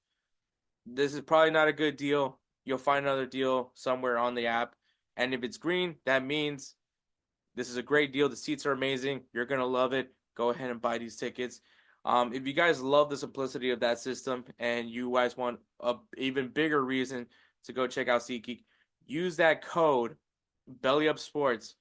this is probably not a good deal. You'll find another deal somewhere on the app. And if it's green, that means this is a great deal. The seats are amazing. You're going to love it. Go ahead and buy these tickets. If you guys love the simplicity of that system and you guys want a even bigger reason to go check out SeatGeek, use that code BellyUpSports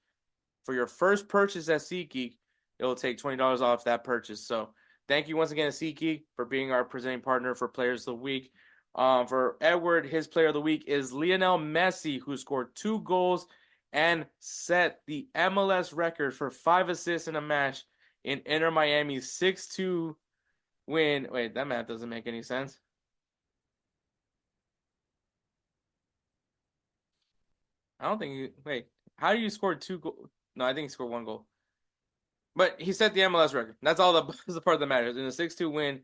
for your first purchase at SeatGeek. It'll take $20 off that purchase. So thank you once again to SeatGeek for being our presenting partner for Players of the Week. For Edward, his Player of the Week is Lionel Messi, who scored 2 goals and set the MLS record for 5 assists in a match in Inter Miami's 6-2 win. Wait, that math doesn't make any sense. I don't think wait, how do you score 2 goals? No, I think he scored 1 goal. But he set the MLS record. That's all the part that matters. In a 6-2 win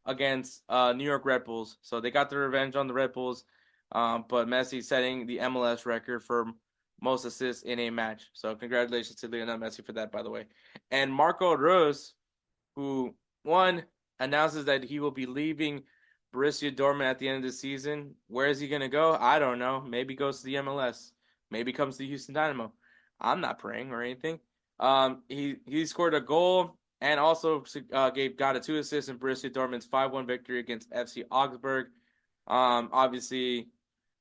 against New York Red Bulls. So they got their revenge on the Red Bulls. But Messi setting the MLS record for most assists in a match. So congratulations to Lionel Messi for that, by the way. And Marco Reus, who announces that he will be leaving Borussia Dortmund at the end of the season. Where is he going to go? I don't know. Maybe goes to the MLS. Maybe comes to Houston Dynamo. I'm not praying or anything. He scored a goal and also got 2 assists in Borussia Dortmund's 5-1 victory against FC Augsburg. Obviously,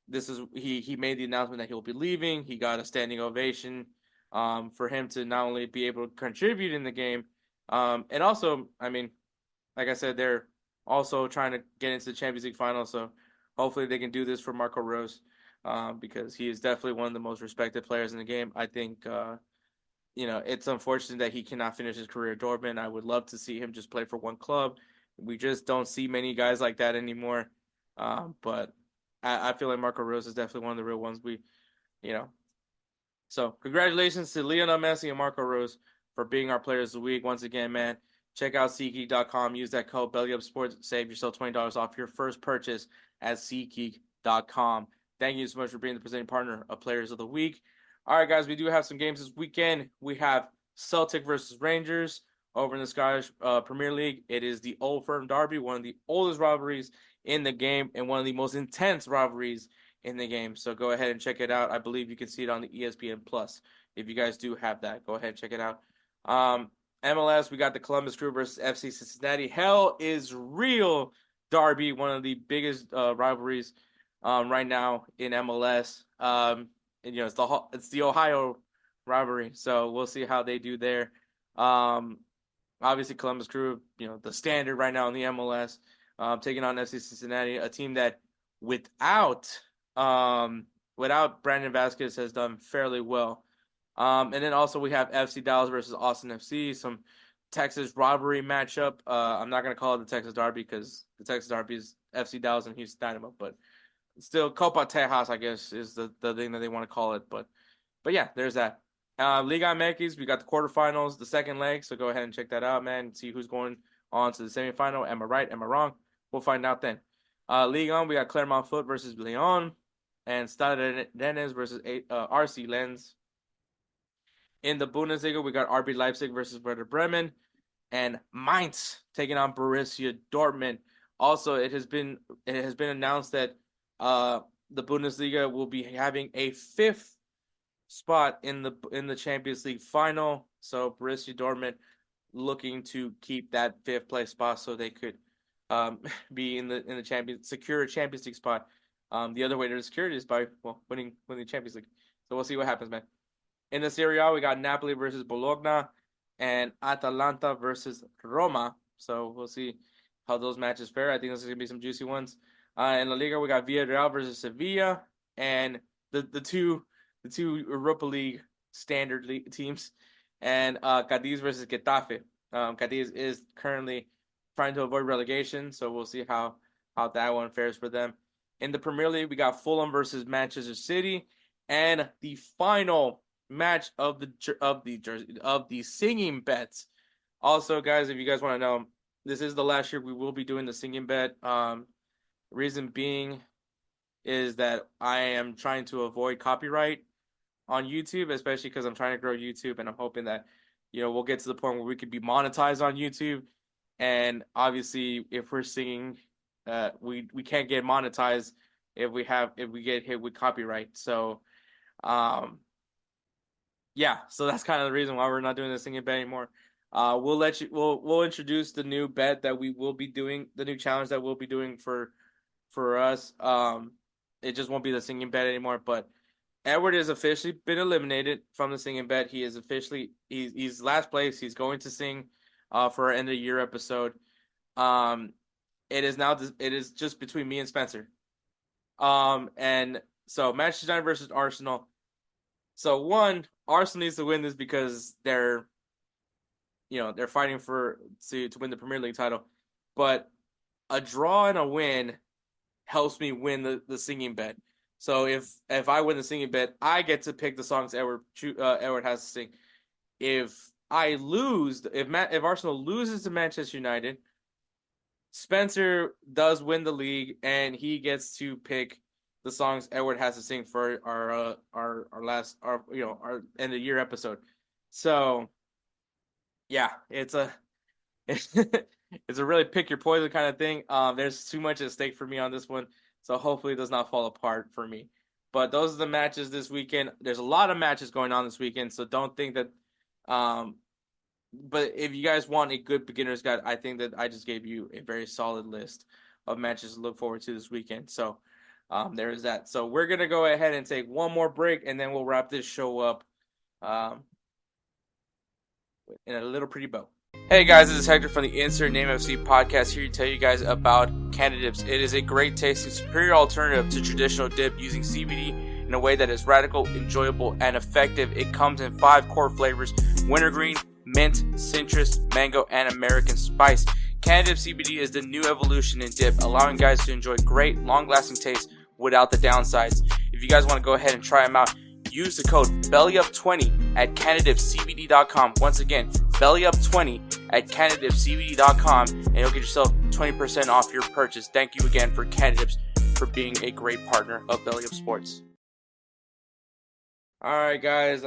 this is he made the announcement that he'll be leaving. He got a standing ovation for him to not only be able to contribute in the game, and also, I mean, like I said, they're also trying to get into the Champions League final. So hopefully they can do this for Marco Reus because he is definitely one of the most respected players in the game. I think. It's unfortunate that he cannot finish his career at Dortmund. I would love to see him just play for one club. We just don't see many guys like that anymore. But I feel like Marco Reus is definitely one of the real ones. So congratulations to Lionel Messi and Marco Reus for being our players of the week. Once again, man, check out SeatGeek.com. Use that code BellyUpSports. Save yourself $20 off your first purchase at SeatGeek.com. Thank you so much for being the presenting partner of Players of the Week. All right, guys, we do have some games this weekend. We have Celtic versus Rangers over in the Scottish Premier League. It is the Old Firm Derby, one of the oldest rivalries in the game and one of the most intense rivalries in the game. So go ahead and check it out. I believe you can see it on the ESPN Plus. If you guys do have that, go ahead and check it out. MLS, we got the Columbus Crew versus FC Cincinnati. Hell is real derby, one of the biggest rivalries right now in MLS. It's the Ohio rivalry, so we'll see how they do there. Obviously, Columbus Crew, the standard right now in the MLS, taking on FC Cincinnati, a team that without Brandon Vasquez has done fairly well. And then also we have FC Dallas versus Austin FC, some Texas rivalry matchup. I'm not gonna call it the Texas Derby because the Texas Derby is FC Dallas and Houston Dynamo, but still Copa Tejas, I guess, is the thing that they want to call it. But yeah, there's that. Liga MX, we got the quarterfinals, the second leg, so go ahead and check that out, man. See who's going on to the semifinal. Am I right? Am I wrong? We'll find out then. Ligue 1, we got Clermont Foot versus Lyon, and Stade Rennes versus RC Lens. In the Bundesliga, we got RB Leipzig versus Werder Bremen, and Mainz taking on Borussia Dortmund. Also, it has been announced that the Bundesliga will be having a 5th spot in the Champions League final. So Borussia Dortmund looking to keep that 5th place spot so they could be in the secure a Champions League spot. The other way to secure it is by winning the Champions League. So we'll see what happens, man. In the Serie A, we got Napoli versus Bologna and Atalanta versus Roma. So we'll see how those matches fare. I think this is gonna be some juicy ones. In La Liga, we got Villarreal versus Sevilla, and the two Europa League standard league teams, and Cadiz versus Getafe. Cadiz is currently trying to avoid relegation, so we'll see how that one fares for them. In the Premier League, we got Fulham versus Manchester City, and the final match of the singing bets. Also, guys, if you guys want to know, this is the last year we will be doing the singing bet. Reason being is that I am trying to avoid copyright on YouTube, especially because I'm trying to grow YouTube, and I'm hoping that we'll get to the point where we could be monetized on YouTube. And obviously, if we're singing, we can't get monetized if we get hit with copyright. So, yeah. So that's kind of the reason why we're not doing the singing bet anymore. We'll introduce the new bet that we will be doing, the new challenge that we'll be doing for us. It just won't be the singing bet anymore. But Edward has officially been eliminated from the singing bet. He is officially he's last place. He's going to sing for our end of the year episode. It is just between me and Spencer. And so Manchester United versus Arsenal. So Arsenal needs to win this because they're fighting to win the Premier League title. But a draw and a win helps me win the singing bet. So if I win the singing bet, I get to pick the songs Edward has to sing. If I lose, if Arsenal loses to Manchester United, Spencer does win the league, and he gets to pick the songs Edward has to sing for our end of year episode. So yeah, it's a really pick your poison kind of thing. There's too much at stake for me on this one, so hopefully it does not fall apart for me. But those are the matches this weekend. There's a lot of matches going on this weekend, so don't think that. But if you guys want a good beginner's guide, I think that I just gave you a very solid list of matches to look forward to this weekend. So there is that. So we're gonna go ahead and take one more break, and then we'll wrap this show up in a little pretty bow. Hey guys, this is Hector from the Insert Name FC podcast, here to tell you guys about Canada Dips. It is a great tasting, superior alternative to traditional dip using CBD in a way that is radical, enjoyable, and effective. It comes in 5 core flavors: wintergreen, mint, citrus, mango, and American spice. Canada Dip CBD is the new evolution in dip, allowing guys to enjoy great, long-lasting taste without the downsides. If you guys want to go ahead and try them out, use the code BellyUp20 at CanadaDipCBD.com. Once again, BellyUp20 at CanadaDipCBD.com, and you'll get yourself 20% off your purchase. Thank you again for Canada Dips for being a great partner of BellyUpSports. All right, guys.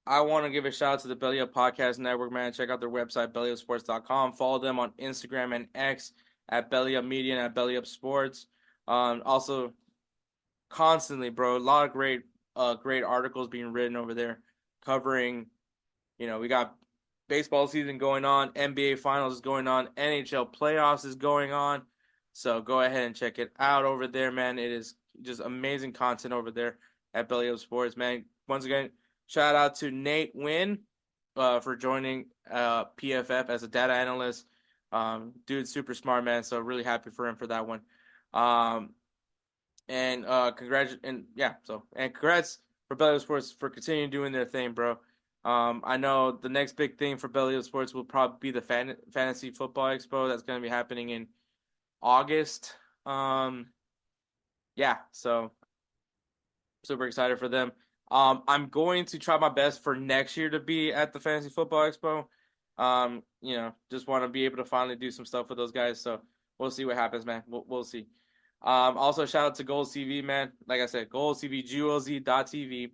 I want to give a shout out to the Belly Up Podcast Network, man. Check out their website, BellyUpSports.com. Follow them on Instagram and X at BellyUpMedia and at BellyUpSports. Also, constantly, bro, a lot of great articles being written over there covering, we got baseball season going on, NBA Finals is going on, NHL Playoffs is going on. So go ahead and check it out over there, man. It is just amazing content over there at Belly Up Sports, man. Once again, shout out to Nate Wynn for joining PFF as a data analyst. Dude's super smart, man. So really happy for him for that one. Congrats for Belly Up Sports for continuing doing their thing, bro. I know the next big thing for Belly Up Sports will probably be the Fantasy Football Expo that's going to be happening in August. Yeah, so super excited for them. I'm going to try my best for next year to be at the Fantasy Football Expo. Just want to be able to finally do some stuff with those guys. So we'll see what happens, man. We'll see. Also, shout out to GolzTV, man. Like I said, GolzTV, GolzTV.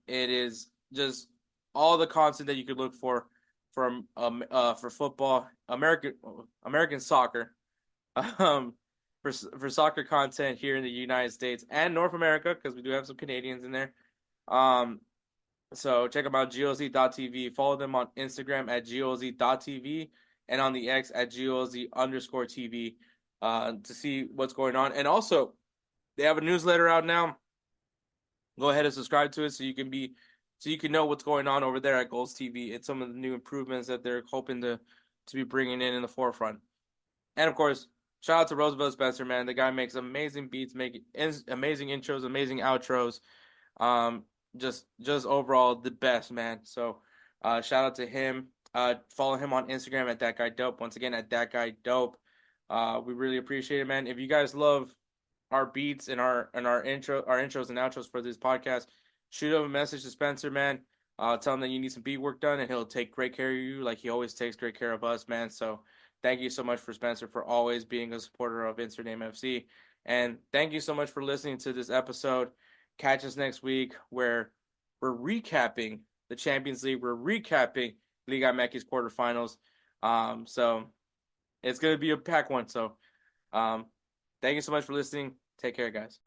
It is just all the content that you could look for from for football, American soccer, for soccer content here in the United States and North America, because we do have some Canadians in there. So check them out, GolzTV. Follow them on Instagram at GolzTV and on the X at GolZ_TV to see what's going on. And also, they have a newsletter out now. Go ahead and subscribe to it so you can know what's going on over there at GolzTV and some of the new improvements that they're hoping to be bringing in the forefront. And of course, shout out to Roosevelt Spencer, man. The guy makes amazing beats, making amazing intros, amazing outros. Just overall the best, man. So shout out to him. Follow him on Instagram at ThatGuyDope. Once again, at ThatGuyDope. We really appreciate it, man. If you guys love our beats and our intros and outros for this podcast, shoot him a message to Spencer, man. Tell him that you need some beat work done, and he'll take great care of you, like he always takes great care of us, man. So thank you so much for Spencer for always being a supporter of Insert Name FC, and thank you so much for listening to this episode. Catch us next week where we're recapping the Champions League. We're recapping Liga MX quarterfinals. So it's gonna be a packed one. So thank you so much for listening. Take care, guys.